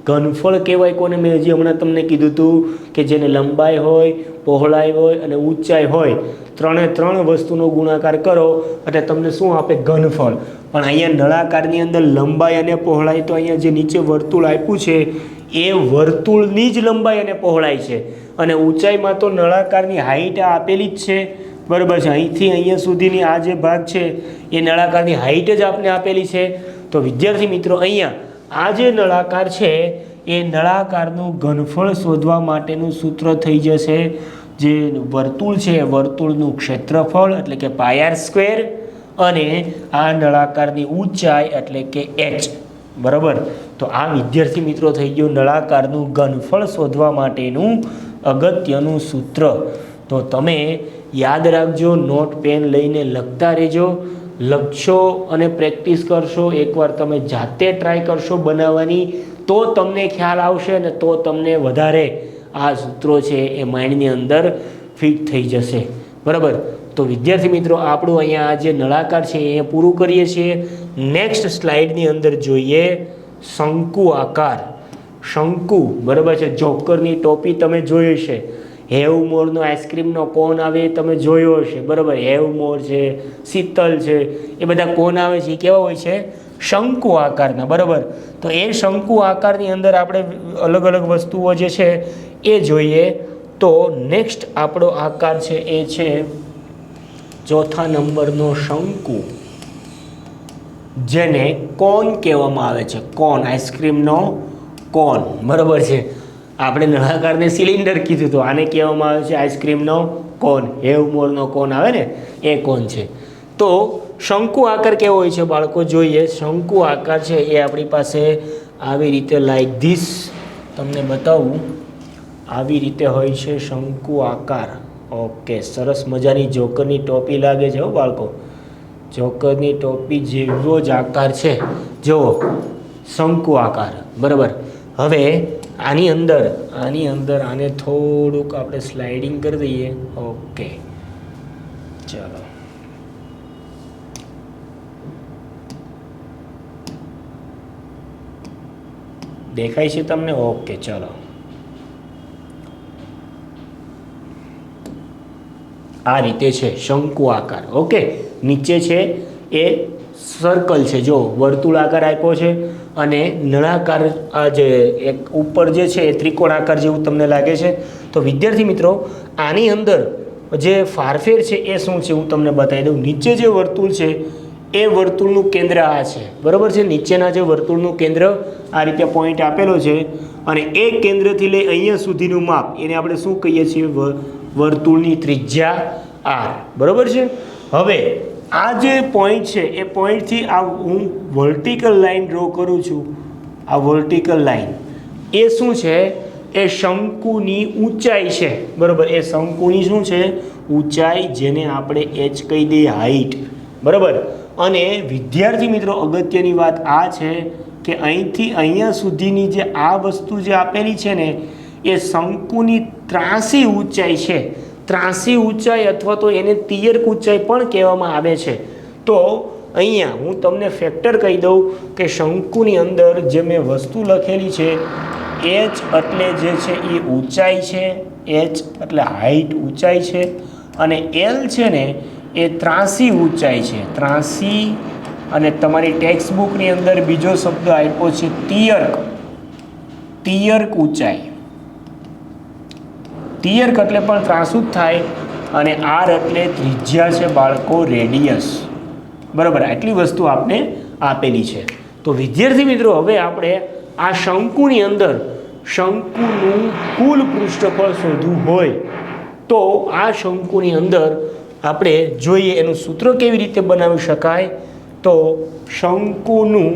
[SPEAKER 1] ઘનફળ કહેવાય કોને? મેં હજી હમણાં તમને કીધું હતું કે જેને લંબાઈ હોય, પહોળાઈ હોય અને ઊંચાઈ હોય, ત્રણે ત્રણ વસ્તુનો ગુણાકાર કરો એટલે તમને શું આપે? ઘનફળ. પણ અહીંયા નળાકારની અંદર લંબાઈ અને પહોળાઈ તો અહીંયા જે નીચે વર્તુળ આપ્યું છે એ વર્તુળની જ લંબાઈ અને પહોળાઈ છે, અને ઊંચાઈમાં તો નળાકારની હાઈટ આપેલી જ છે, બરાબર છે. અહીંથી અહીંયા સુધીની આ જે ભાગ છે એ નળાકારની હાઈટ જ આપને આપેલી છે. તો વિદ્યાર્થી મિત્રો, અહીંયા આ જે નળાકાર છે એ નળાકારનું ઘનફળ શોધવા માટેનું સૂત્ર થઈ જશે. જે વર્તુળ છે એ વર્તુળનું ક્ષેત્રફળ એટલે કે πr², અને આ નળાકારની ઊંચાઈ એટલે કે h, બરાબર. તો આ વિદ્યાર્થી મિત્રો થઈ ગયું નળાકારનું ઘનફળ શોધવા માટેનું અગત્યનું સૂત્ર. તો તમે યાદ રાખજો, નોટ પેન લઈને લખતા રહેજો, લખશો અને પ્રેક્ટિસ કરશો. એકવાર તમે જાતે ટ્રાય કરશો બનાવવાની તો તમને ખ્યાલ આવશે ને તો તમને વધારે આ સૂત્રો છે એ માઇન્ડની અંદર ફિટ થઈ જશે, બરાબર. તો વિદ્યાર્થી મિત્રો, આપણું અહીંયા આ જે નળાકાર છે એ પૂરું કરીએ છીએ. નેક્સ્ટ સ્લાઇડની અંદર જોઈએ શંકુ આકાર. શંકુ, બરાબર છે. જોકરની ટોપી તમે જોઈ હશે, હેવમોરનો આઈસ્ક્રીમનો કોન આવે એ તમે જોયો હશે, બરાબર. હેવમોર છે, શીતલ છે, એ બધા કોન આવે છે એ કેવા હોય છે? શંકુ આકારના, બરાબર. તો એ શંકુ આકારની અંદર આપણે અલગ અલગ વસ્તુઓ જે છે એ જોઈએ. તો નેક્સ્ટ આપણો આકાર છે એ છે ચોથા નંબરનો શંકુ, જેને કોન કહેવામાં આવે છે. કોન, આઈસ્ક્રીમનો કોન, બરાબર છે. આપણે નળાકારને સિલિન્ડર કીધું તો આને કહેવામાં આવે છે આઈસ્ક્રીમનો કોન. હેવમોરનો કોન આવે ને એ કોન છે. તો શંકુ આકાર કેવો હોય છે બાળકો? જોઈએ. શંકુ આકાર છે એ આપણી પાસે આવી રીતે લાઈક ધીસ, તમને બતાવું, આવી રીતે હોય છે શંકુ આકાર. ઓકે, સરસ મજાની જોકરની ટોપી લાગે છે હો બાળકો. જોકરની ટોપી જેવો જ આકાર છે, જો શંકુ આકાર, બરાબર. હવે આની અંદર આને થોડુંક આપણે સ્લાઇડિંગ કરી દઈએ. ઓકે, ચાલો. દેખાય છે તમને? ઓકે, ચાલો. આ રીતે છે શંકુ આકાર. ઓકે, નીચે છે એ સર્કલ છે, જો વર્તુળ આકાર આપ્યો છે, અને નળાકાર આ જે એક ઉપર જે છે એ ત્રિકોણ આકાર જેવું તમને લાગે છે. તો વિદ્યાર્થી મિત્રો, આની અંદર જે ફારફેર છે એ શું છે હું તમને બતાવી દઉં. નીચે જે વર્તુળ છે એ વર્તુળનું કેન્દ્ર આ છે, બરાબર છે. નીચેના જે વર્તુળનું કેન્દ્ર આ રીતે પોઈન્ટ આપેલો છે, અને એ કેન્દ્રથી લઈ અહીંયા સુધીનું માપ એને આપણે શું કહીએ છીએ? વર્તુળની ત્રિજ્યા આર, બરાબર છે. હવે આ જે પોઈન્ટ છે એ પોઈન્ટથી આ હું વર્ટિકલ લાઈન ડ્રો કરું છું. આ વર્ટિકલ લાઈન એ શું છે? એ શંકુની ઊંચાઈ છે, બરાબર. એ શંકુની શું છે? ઊંચાઈ, જેને આપણે એચ કહી દઈએ, હાઈટ, બરાબર. અને વિદ્યાર્થી મિત્રો, અગત્યની વાત આ છે કે અહીંથી અહીંયા સુધીની જે આ વસ્તુ જે આપેલી છે ને, એ શંકુની ત્રાસી ઊંચાઈ છે. ત્રાસી ઊંચાઈ અથવા તો એને તિયર્ક ઊંચાઈ પણ કહેવામાં આવે છે. તો અહીંયા હું તમને ફેક્ટર કહી દઉં કે શંકુની અંદર જે મેં વસ્તુ લખેલી છે, એચ એટલે જે છે એ ઊંચાઈ છે, એચ એટલે હાઈટ, ઊંચાઈ છે, અને એલ છે ને એ ત્રાસી ઊંચાઈ છે, ત્રાસી. અને તમારી ટેક્સ્ટ બુકની અંદર બીજો શબ્દ આપ્યો છે તિયર્ક, તિયર્ક ઊંચાઈ. તિયર્ક એટલે પણ ત્રાસુ જ થાય, અને આર એટલે ત્રિજ્યા છે બાળકો, રેડિયસ, બરાબર. આટલી વસ્તુ આપણે આપેલી છે. તો વિદ્યાર્થી મિત્રો, હવે આપણે આ શંકુની અંદર શંકુનું કુલ પૃષ્ઠફળ શોધવું હોય તો આ શંકુની અંદર આપણે જોઈએ એનું સૂત્ર કેવી રીતે બનાવી શકાય. તો શંકુનું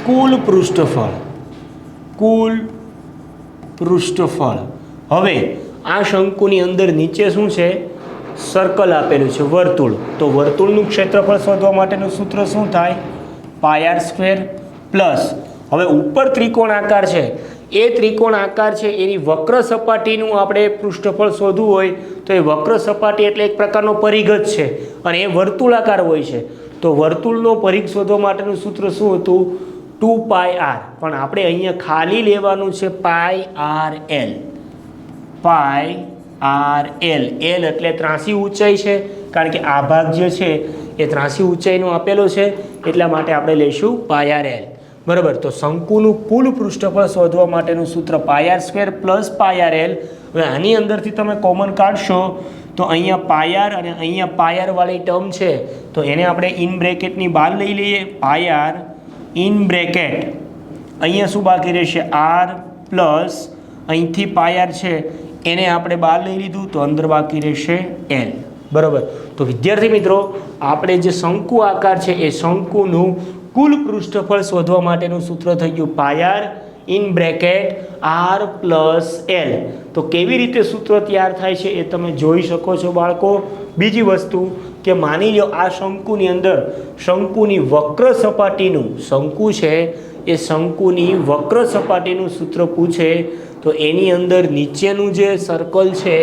[SPEAKER 1] કુલ પૃષ્ઠફળ, કુલ પૃષ્ઠફળ. હવે આ શંકુની અંદર નીચે શું છે? સર્કલ આપેલું છે, વર્તુળ. તો વર્તુળનું ક્ષેત્રફળ શોધવા માટેનું સૂત્ર શું થાય? Pi R square plus. હવે ઉપર ત્રિકોણ આકાર છે, એ ત્રિકોણ આકાર છે એની વક્ર સપાટીનું આપણે પૃષ્ઠફળ શોધવું હોય તો એ વક્ર સપાટી એટલે એક પ્રકારનો પરિઘ જ છે, અને એ વર્તુળાકાર હોય છે. તો વર્તુળનો પરિઘ શોધવા માટેનું સૂત્ર શું હતું? 2πr. પણ આપણે અહીંયા ખાલી લેવાનું છે pi R L. Pi R L. L એટલે ત્રાસી ઊંચાઈ છે, કારણ કે આ ભાગ જે છે એ ત્રાસી ઊંચાઈનો આપેલો છે, એટલા માટે આપણે લઈશું પાય આર એલ, બરાબર. તો શંકુનું કુલ પૃષ્ઠફળ શોધવા માટેનું સૂત્ર pi R square plus pi R L. હવે આની અંદરથી તમે કોમન કાઢશો તો અહીંયા પાય આર અને અહીંયા પાય આર વાળી ટર્મ છે, તો એને આપણે ઇન બ્રેકેટની બહાર લઈ લઈએ. પાય આર ઇન બ્રેકેટ, અહીંયા શું બાકી રહેશે? આર પ્લસ અહીંથી પાય આર છે એને આપણે બહાર લઈ લીધું, તો અંદર બાકી રહેશે એલ, બરાબર. તો વિદ્યાર્થી મિત્રો, આપણે જે શંકુ આકાર છે એ શંકુનું કુલ પૃષ્ઠફળ શોધવા માટેનું સૂત્ર થઈ ગયું pi r in bracket r plus l. તો કેવી રીતે સૂત્ર તૈયાર થાય છે એ તમે જોઈ શકો છો બાળકો. બીજી વસ્તુ કે માની લો આ શંકુની અંદર શંકુની વક્ર સપાટીનું, શંકુ છે એ શંકુની વક્ર સપાટીનું સૂત્ર પૂછે તો એની અંદર નીચેનું જે સર્કલ છે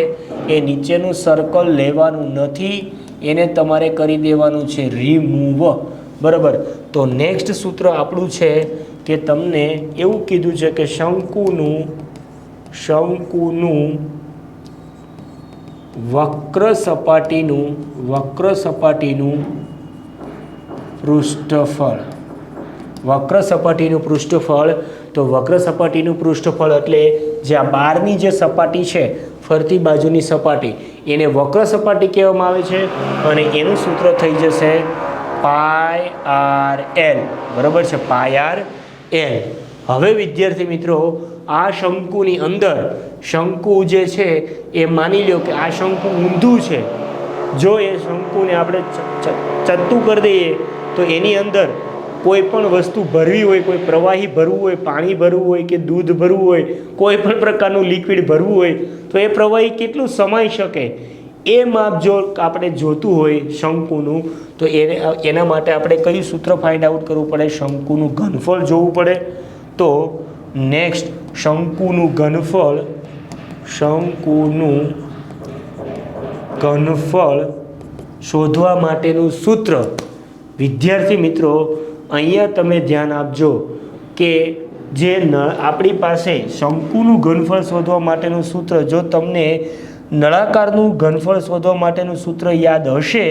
[SPEAKER 1] એ નીચેનું સર્કલ લેવાનું નથી, એને તમારે કરી દેવાનું છે રિમૂવ, બરાબર. તો નેક્સ્ટ સૂત્ર આપણું છે કે તમને એવું કીધું છે કે શંકુનું વક્ર સપાટીનું પૃષ્ઠફળ. વક્ર સપાટીનું પૃષ્ઠફળ. તો વક્ર સપાટીનું પૃષ્ઠફળ એટલે જે આ બહારની જે સપાટી છે, ફરતી બાજુની સપાટી, એને વક્ર સપાટી કહેવામાં આવે છે, અને એનું સૂત્ર થઈ જશે પાય આર એલ, બરાબર છે, પાય આર એલ. હવે વિદ્યાર્થી મિત્રો, આ શંકુની અંદર શંકુ જે છે એ માની લો કે આ શંકુ ઊંધું છે. જો એ શંકુને આપણે ચત્તું કરી દઈએ તો એની અંદર કોઈ પણ વસ્તુ ભરવી હોય, કોઈ પ્રવાહી ભરવું હોય, પાણી ભરવું હોય કે દૂધ ભરવું હોય, કોઈ પણ પ્રકારનું લિક્વિડ ભરવું હોય તો એ પ્રવાહી કેટલું સમાઈ શકે એ માપ જો આપણે જોતું હોય શંકુનું તો એના માટે આપણે કયું સૂત્ર ફાઇન્ડ આઉટ કરવું પડે? શંકુનું ઘનફળ જોવું પડે. તો નેક્સ્ટ શંકુનું ઘનફળ શોધવા માટેનું સૂત્ર, વિદ્યાર્થી મિત્રો અહીંયા તમે ધ્યાન આપજો કે જે આપણી પાસે શંકુનું ઘનફળ શોધવા માટેનું સૂત્ર, જો તમને નળાકારનું ઘનફળ શોધવા માટેનું સૂત્ર યાદ હશે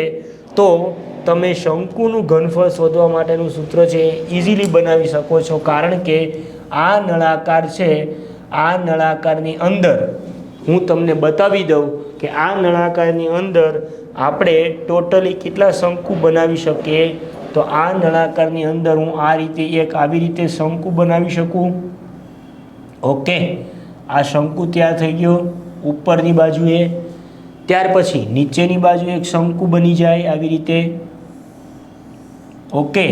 [SPEAKER 1] તો તમે શંકુનું ઘનફળ શોધવા માટેનું સૂત્ર છે ઇઝીલી બનાવી શકો છો. કારણ કે આ નળાકાર છે, આ નળાકારની અંદર હું તમને બતાવી દઉં કે આ નળાકારની અંદર આપણે ટોટલી કેટલા શંકુ બનાવી શકીએ. તો આ નળાકારની અંદર હું આ રીતે આવી રીતે શંકુ બનાવી શકું. ઓકે, આ શંકુ તૈયાર થઈ ગયો ઉપરની બાજુએ. ત્યાર પછી નીચેની બાજુ એક શંકુ બની જાય આવી રીતે. ઓકે,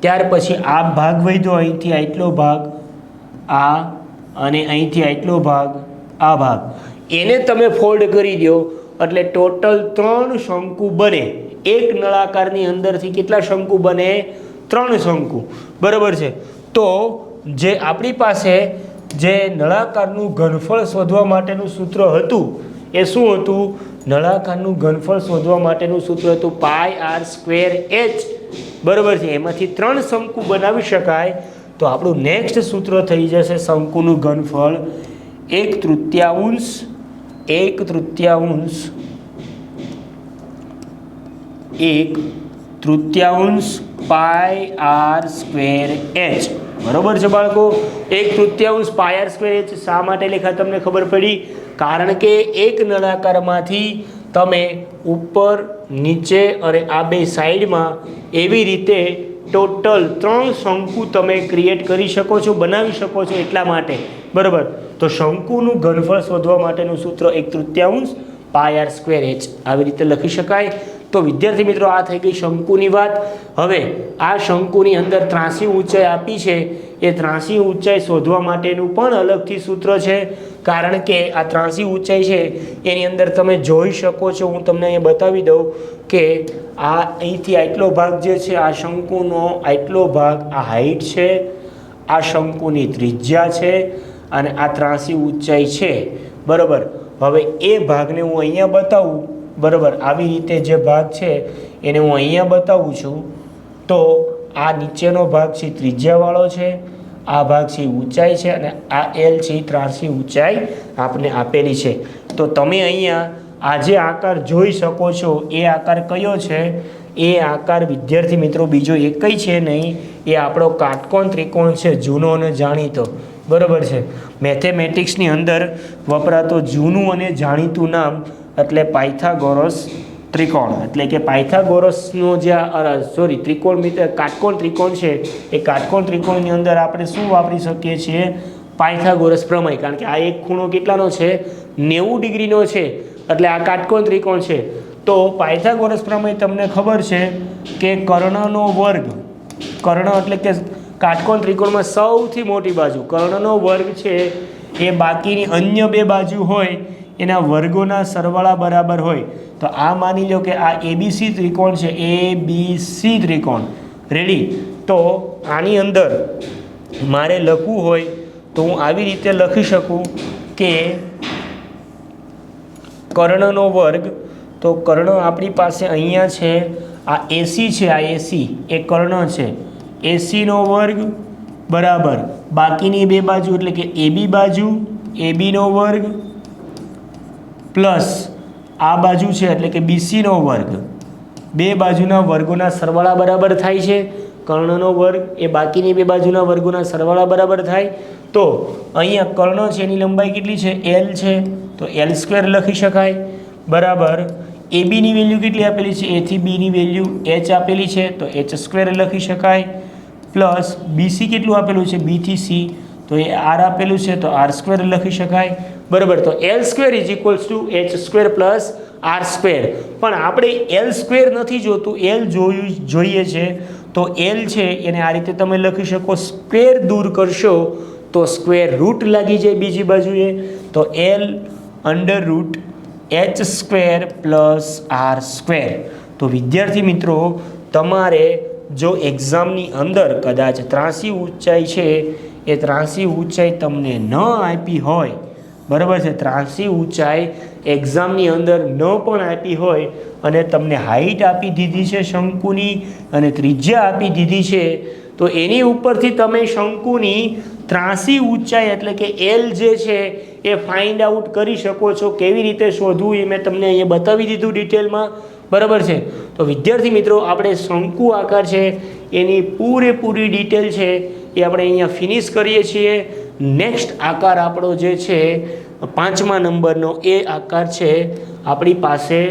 [SPEAKER 1] ત્યાર પછી આ ભાગ વધ્યો, અહીંથી આટલો ભાગ આ અને અહીંથી આટલો ભાગ આ ભાગ, એને તમે ફોલ્ડ કરી દો એટલે ટોટલ 3 શંકુ બને. એક નળાકારની અંદરથી કેટલા શંકુ બને? 3 શંકુ. બરાબર છે. તો જે આપણી પાસે જે નળાકારનું ઘનફળ શોધવા માટેનું સૂત્ર હતું એ શું હતું? નળાકારનું ઘનફળ શોધવા માટેનું સૂત્ર હતું πr²h. બરાબર છે. એમાંથી 3 શંકુ બનાવી શકાય. તો આપણું નેક્સ્ટ સૂત્ર થઈ જશે શંકુનું ઘનફળ 1/3 πr²h. બરોબર છે બાળકો? 1/3 πr²h શા માટે લખ્યા તમને ખબર પડી? કારણ કે એક નળાકારમાંથી તમે ઉપર નીચે અને આ બે સાઈડમાં એવી રીતે ટોટલ 3 શંકુ તમે ક્રિએટ કરી શકો છો, બનાવી શકો છો એટલા માટે. બરાબર? તો શંકુનું ઘનફળ શોધવા માટેનું સૂત્ર 1/3 πr²h આવી રીતે લખી શકાય. તો વિદ્યાર્થી મિત્રો આ થઈ ગઈ શંકુની વાત. હવે આ શંકુની અંદર ત્રાંસી ઊંચાઈ આપી છે, એ ત્રાંસી ઊંચાઈ શોધવા માટેનું પણ અલગથી સૂત્ર છે. કારણ કે આ ત્રાંસી ઊંચાઈ છે એની અંદર તમે જોઈ શકો છો, હું તમને અહીંયા બતાવી દઉં કે આ અહીંથી આટલો ભાગ જે છે, આ શંકુનો આટલો ભાગ આ હાઈટ છે, આ શંકુની ત્રિજ્યા છે અને આ ત્રાંસી ઊંચાઈ છે. બરાબર? હવે એ ભાગને હું અહીંયા બતાવું. બરાબર? આવી રીતે જે ભાગ છે એને હું અહીંયા બતાવું છું. તો આ નીચેનો ભાગ છે ત્રિજ્યાવાળો છે, આ ભાગ છે ઊંચાઈ છે અને આ એલ છે એ ત્રાંસી ઊંચાઈ આપને આપેલી છે. તો તમે અહીંયા આ જે આકાર જોઈ શકો છો એ આકાર કયો છે? એ આકાર વિદ્યાર્થી મિત્રો બીજો એકય છે નહીં, એ આપણો કાટકોણ ત્રિકોણ છે, જૂનો અને જાણીતો. બરાબર છે? મેથેમેટિક્સની અંદર વપરાતો જૂનું અને જાણીતું નામ એટલે પાયથાગોરસ ત્રિકોણ. એટલે કે પાયથાગોરસનો જે ત્રિકોણ કાટકોણ ત્રિકોણ છે એ કાટકોણ ત્રિકોણની અંદર આપણે શું વાપરી શકીએ છીએ? પાયથાગોરસ પ્રમેય. કારણ કે આ એક ખૂણો કેટલાનો છે? 90 ડિગ્રીનો છે. એટલે આ કાટકોણ ત્રિકોણ છે. તો પાયથાગોરસ પ્રમેય તમને ખબર છે કે કર્ણનો વર્ગ, કર્ણ એટલે કે કાટકોણ ત્રિકોણમાં સૌથી મોટી બાજુ, કર્ણનો વર્ગ છે એ બાકીની અન્ય બે બાજુ હોય એના વર્ગોના સરવાળા બરાબર હોય. તો આ માની લો કે આ ABC ત્રિકોણ છે, ABC ત્રિકોણ. રેડી? તો આની અંદર મારે લખવું હોય તો હું આવી રીતે લખી શકું કે કર્ણનો વર્ગ. તો કર્ણ આપણી પાસે અહીંયા છે, આ AC છે, આ AC એ કર્ણ છે, ACનો વર્ગ બરાબર બાકીની બે બાજુ એટલે કે AB બાજુ, ABનો વર્ગ પ્લસ આ બાજુ છે એટલે કે BCનો વર્ગ. બે બાજુના વર્ગોના સરવાળા બરાબર થાય છે. કર્ણનો વર્ગ એ બાકીની બે બાજુના વર્ગોના સરવાળા બરાબર થાય. તો અહીંયા કર્ણ છે એની લંબાઈ કેટલી છે? L છે, તો L² લખી શકાય. બરાબર? ABની વેલ્યુ કેટલી આપેલી છે? A થી Bની વેલ્યુ H આપેલી છે, તો H² લખી શકાય. પ્લસ BC કેટલું આપેલું છે? B થી C, તો એ R આપેલું છે, તો R² લખી શકાય. બરાબર? તો L² = H² પ્લસ R². પણ આપણે L² નથી જોતું, L જોઈએ છે. તો L છે એને આ રીતે તમે લખી શકો, સ્ક્વેર દૂર કરશો તો સ્ક્વેર રૂટ લાગી જાય બીજી બાજુએ. તો L √2 h² + r². તો વિદ્યાર્થી મિત્રો, તમારે જો એક્ઝામની અંદર કદાચ ત્રાસી ઊંચાઈ છે એ ત્રાસી ઊંચાઈ તમને ન આપી હોય, બરાબર છે, ત્રાસી ઊંચાઈ એક્ઝામની અંદર ન પણ આપી હોય અને તમને હાઈટ આપી દીધી છે શંકુની અને ત્રિજ્યા આપી દીધી છે, તો એની ઉપરથી તમે શંકુની ત્રાસી ઊંચાઈ એટલે કે એલ જે છે એ ફાઇન્ડ આઉટ કરી શકો છો. કેવી રીતે શોધવું એ મેં તમને અહીંયા બતાવી દીધું ડિટેલમાં, બરાબર છે. તો વિદ્યાર્થી મિત્રો, આપણે શંકુ આકાર છે એની પૂરેપૂરી ડિટેલ છે એ આપણે અહીંયા ફિનિશ કરીએ છીએ. નેક્સ્ટ આકાર આપણો જે છે 5મા નંબરનો એ આકાર છે આપણી પાસે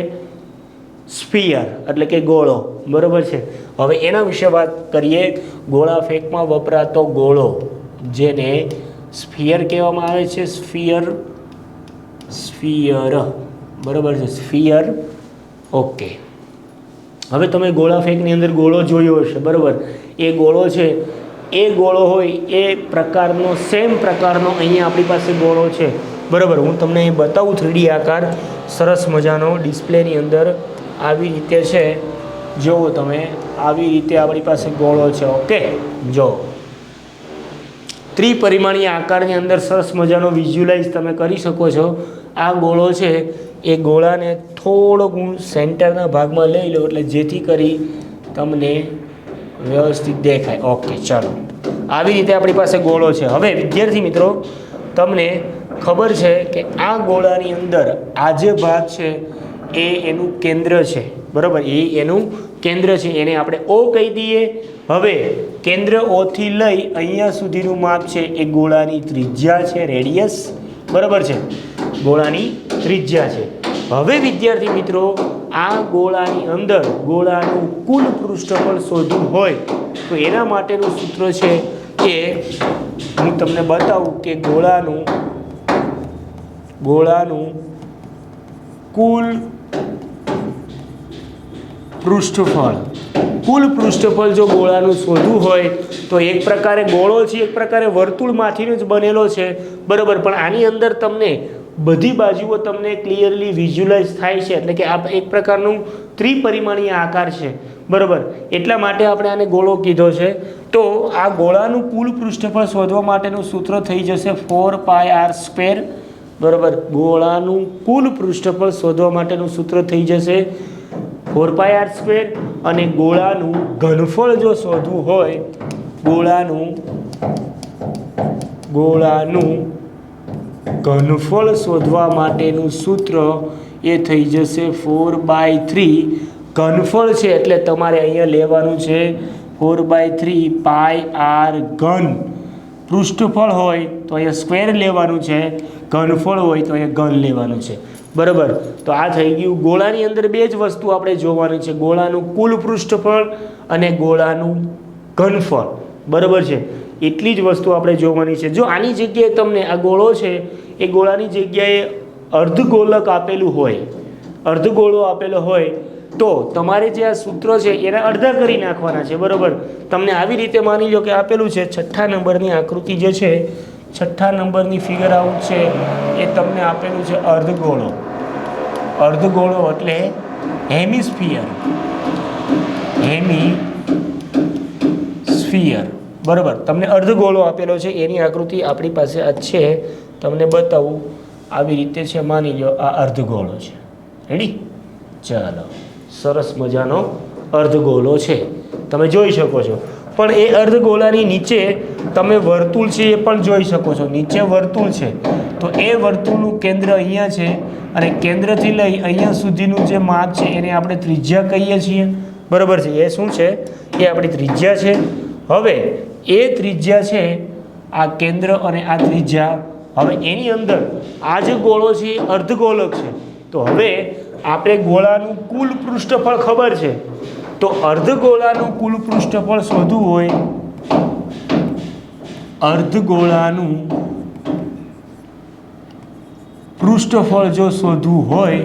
[SPEAKER 1] સ્ફિયર એટલે કે ગોળો, બરાબર છે. હવે એના વિશે વાત કરીએ. ગોળા ફેંકમાં વપરાતો ગોળો જેને સ્ફિયર કહેવામાં આવે છે. સ્ફિયર, બરાબર છે, સ્ફિયર. ઓકે, હવે તમે ગોળા ફેંકની અંદર ગોળો જોયો હશે, બરાબર. એ ગોળો છે, એ ગોળો હોય એ પ્રકારનો સેમ પ્રકારનો અહીંયા આપણી પાસે ગોળો છે, બરાબર. હું તમને અહીં બતાવું 3D આકાર સરસ મજાનો ડિસ્પ્લેની અંદર આવી રીતે છે. જુઓ તમે, આવી રીતે આપણી પાસે ગોળો છે. ઓકે, જો ત્રિપરિમાણીય આકારની અંદર સરસ મજાનો વિઝ્યુલાઇઝ તમે કરી શકો છો. આ ગોળો છે એ ગોળાને થોડોક હું સેન્ટરના ભાગમાં લઈ લઉં એટલે જેથી કરી તમને વ્યવસ્થિત દેખાય. ઓકે, ચાલો, આવી રીતે આપણી પાસે ગોળો છે. હવે વિદ્યાર્થી મિત્રો, તમને ખબર છે કે આ ગોળાની અંદર આ જે ભાગ છે એ એનું કેન્દ્ર છે, બરાબર. એ એનું કેન્દ્ર છે, એને આપણે O કહી દઈએ. હવે કેન્દ્ર O થી લઈ અહીંયા સુધીનું માપ છે એ ગોળાની ત્રિજ્યા છે, રેડિયસ, બરાબર છે, ગોળાની ત્રિજ્યા છે. હવે વિદ્યાર્થી મિત્રો, આ ગોળાની અંદર ગોળાનું કુલ પૃષ્ઠફળ શોધવું હોય તો એના માટેનું સૂત્ર છે કે હું તમને બતાવું કે ગોળાનું કુલ પૃષ્ઠફળ જો ગોળાનું શોધવું હોય તો એક પ્રકારે ગોળો છે, એક પ્રકારે વર્તુળમાંથીનો જ બનેલો છે, બરાબર. પણ આની અંદર તમને બધી બાજુઓ તમને ક્લિયરલી વિઝ્યુલાઇઝ થાય છે, એટલે કે આ એક પ્રકારનું ત્રિપરિમાણીય આકાર છે, બરાબર. એટલા માટે આપણે આને ગોળો કીધો છે. તો આ ગોળાનું કુલ પૃષ્ઠફળ શોધવા માટેનું સૂત્ર થઈ જશે 4πr², બરાબર. ગોળાનું કુલ પૃષ્ઠફળ શોધવા માટેનું સૂત્ર થઈ જશે 4πr². અને ગોળાનું ઘનફળ જો શોધવું હોય, ગોળાનું ઘનફળ શોધવા માટેનું સૂત્ર એ થઈ જશે 4/3. ઘનફળ છે એટલે તમારે અહીંયા લેવાનું છે 4/3πr². પૃષ્ઠફળ હોય તો અહીંયા સ્ક્વેર લેવાનું છે, ઘનફળ હોય તો અહીંયા ઘન લેવાનું છે, બરાબર. તો આ થઈ ગયું. ગોળાની અંદર બે જ વસ્તુ આપણે જોવાની છે, ગોળાનું કુલ પૃષ્ઠફળ અને ગોળાનું ઘનફળ, બરાબર છે. એટલી જ વસ્તુ આપણે જોવાની છે. જો આની જગ્યાએ તમને આ ગોળો છે એ ગોળાની જગ્યાએ અર્ધગોલક આપેલું હોય, અર્ધગોળો આપેલો હોય તો તમારે જે આ સૂત્ર છે એના અડધા કરી નાખવાના છે, બરાબર. તમને આવી રીતે માની લો કે આપેલું છે 6 નંબરની આકૃતિ જે છે, 6 નંબરની ફિગર આઉટ છે એ તમને આપેલું છે અર્ધગોળો. અર્ધગોળો એટલે હેમિસ્ફિયર, બરાબર. તમને અર્ધગોળો આપેલો છે એની આકૃતિ આપણી પાસે આ છે, તમને બતાવું. આવી રીતે છે, માની લો આ અર્ધગોળો છે. રેડી? ચાલો, સરસ મજાનો અર્ધગોળો છે, તમે જોઈ શકો છો. પણ એ અર્ધગોળાની નીચે તમે વર્તુળ છે એ પણ જોઈ શકો છો. નીચે વર્તુળ છે તો એ વર્તુળનું કેન્દ્ર અહીંયા છે અને કેન્દ્રથી લઈ અહીંયા સુધીનું જે માપ છે એને આપણે ત્રિજ્યા કહીએ છીએ, બરાબર છે. એ શું છે? એ આપણી ત્રિજ્યા છે. હવે એ ત્રિજ્યા છે, આ કેન્દ્ર અને આ ત્રિજ્યા. હવે એની અંદર આ જે ગોળો છે એ અર્ધગોલક છે. તો હવે આપણે ગોળાનું કુલ પૃષ્ઠફળ ખબર છે, તો અર્ધગોળાનું કુલ પૃષ્ઠફળ શોધવું હોય, અર્ધગોળાનું પૃષ્ઠફળ જો શોધવું હોય,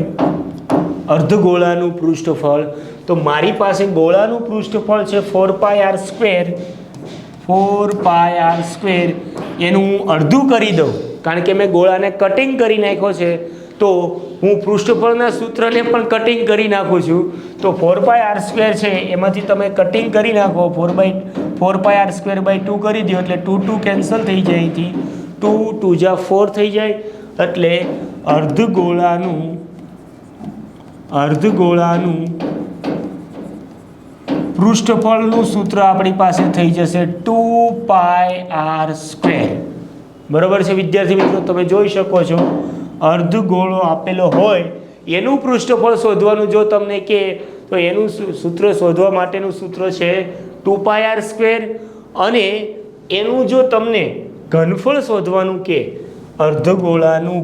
[SPEAKER 1] અર્ધગોળાનું પૃષ્ઠફળ, તો મારી પાસે ગોળાનું પૃષ્ઠફળ છે 4πr². 4πr², એનું હું અડધું કરી દઉં કારણ કે મેં ગોળાને કટિંગ કરી નાખ્યો છે. તો તો હું પૃષ્ઠફળના સૂત્રને પણ કટિંગ કરી નાખું છું. તો 4πr² છે એમાંથી તમે કટિંગ કરી નાખો. 4πr² 2 કરી દો એટલે 2 2 કેન્સલ થઈ જાય. અહીંથી 2 2 જા 4 થઈ જાય. એટલે અર્ધગોળાનું પૃષ્ઠફળનું સૂત્ર આપણી પાસે થઈ જશે 2πr². બરાબર છે વિદ્યાર્થી મિત્રો, તમે જોઈ શકો છો અર્ધગોળો આપેલો હોય એનું પૃષ્ઠફળ શોધવાનું જો તમને કહે તો એનું સૂત્ર શોધવા માટેનું સૂત્ર છે 2πr². અને એનું જો તમને ઘનફળ શોધવાનું કહે, અર્ધગોળાનું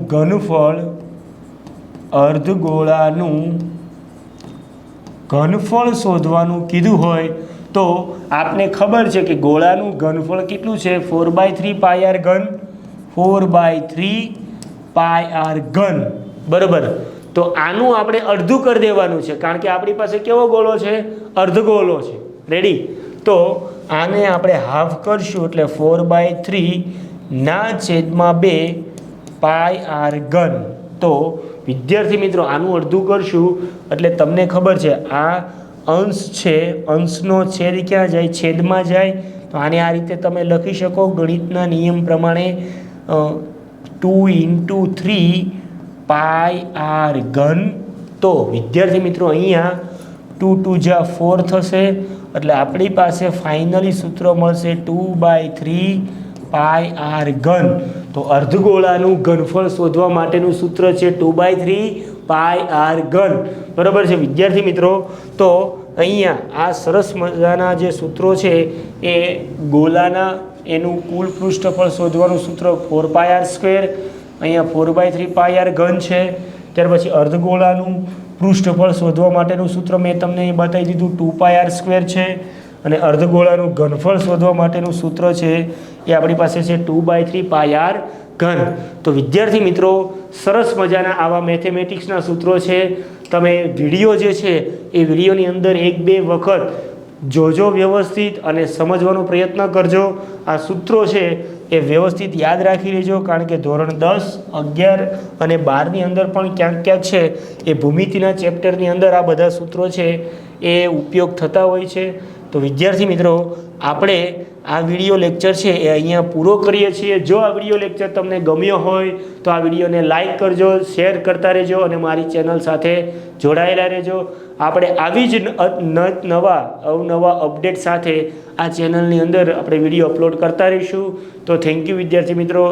[SPEAKER 1] ઘનફળ શોધવાનું કીધું હોય તો આપને ખબર છે કે ગોળાનું ઘનફળ કેટલું છે? 4/3πr3. 4/3πr3. બરાબર. તો આનું આપણે અડધું કરી દેવાનું છે, કારણ કે આપણી પાસે કેવો ગોળો છે? અર્ધગોળો છે. રેડી? તો આને આપણે હાફ કરશું એટલે 4/3/2πr3. તો વિદ્યાર્થી મિત્રો આનું અડધું કરશું એટલે તમને ખબર છે આ અંશ છે, અંશનો છેદ ક્યાં જાય? છેદમાં જાય. તો આને આ રીતે તમે લખી શકો ગણિતના નિયમ પ્રમાણે 2 × 3πr3. તો વિદ્યાર્થી મિત્રો અહીંયા 2 2 જા 4 થશે એટલે આપણી પાસે ફાઇનલી સૂત્ર મળશે 2/3πr3. તો અર્ધગોળાનું ઘનફળ શોધવા માટેનું સૂત્ર છે 2/3πr3. બરાબર છે વિદ્યાર્થી મિત્રો. તો અહીંયા આ સરસ મજાના જે સૂત્રો છે એ ગોળાના એનું કુલ પૃષ્ઠફળ શોધવાનું સૂત્ર 4πr². અહીંયા 4/3πr3 છે. ત્યાર પછી અર્ધગોળાનું પૃષ્ઠફળ શોધવા માટેનું સૂત્ર મેં તમને બતાવી દીધું 2πr² છે. અને અર્ધગોળાનું ઘનફળ શોધવા માટેનું સૂત્ર છે એ આપણી પાસે છે 2/3πr3. તો વિદ્યાર્થી મિત્રો સરસ મજાના આવા મેથેમેટિક્સના સૂત્રો છે. તમે વિડીયો જે છે એ વિડીયોની અંદર 1-2 વખત જોજો વ્યવસ્થિત અને સમજવાનો પ્રયત્ન કરજો. આ સૂત્રો છે એ વ્યવસ્થિત યાદ રાખી લેજો, કારણ કે ધોરણ 10, 11 અને 12ની અંદર પણ ક્યાંક છે એ ભૂમિતિના ચેપ્ટરની અંદર આ બધા સૂત્રો છે એ ઉપયોગ થતા હોય છે. તો વિદ્યાર્થી મિત્રો આપણે આ વિડીયો લેક્ચર છે એ અહીંયા પૂરો કરીએ છીએ. જો આ વિડીયો લેક્ચર તમને ગમ્યો હોય તો આ વિડીયોને લાઈક કરજો, શેર કરતા રહેજો અને મારી ચેનલ સાથે જોડાયેલા રહેજો. આપણે આવી જ અવનવા અપડેટ સાથે આ ચેનલની અંદર આપણે વિડીયો અપલોડ કરતા રહીશું. તો થેન્ક યુ વિદ્યાર્થી મિત્રો.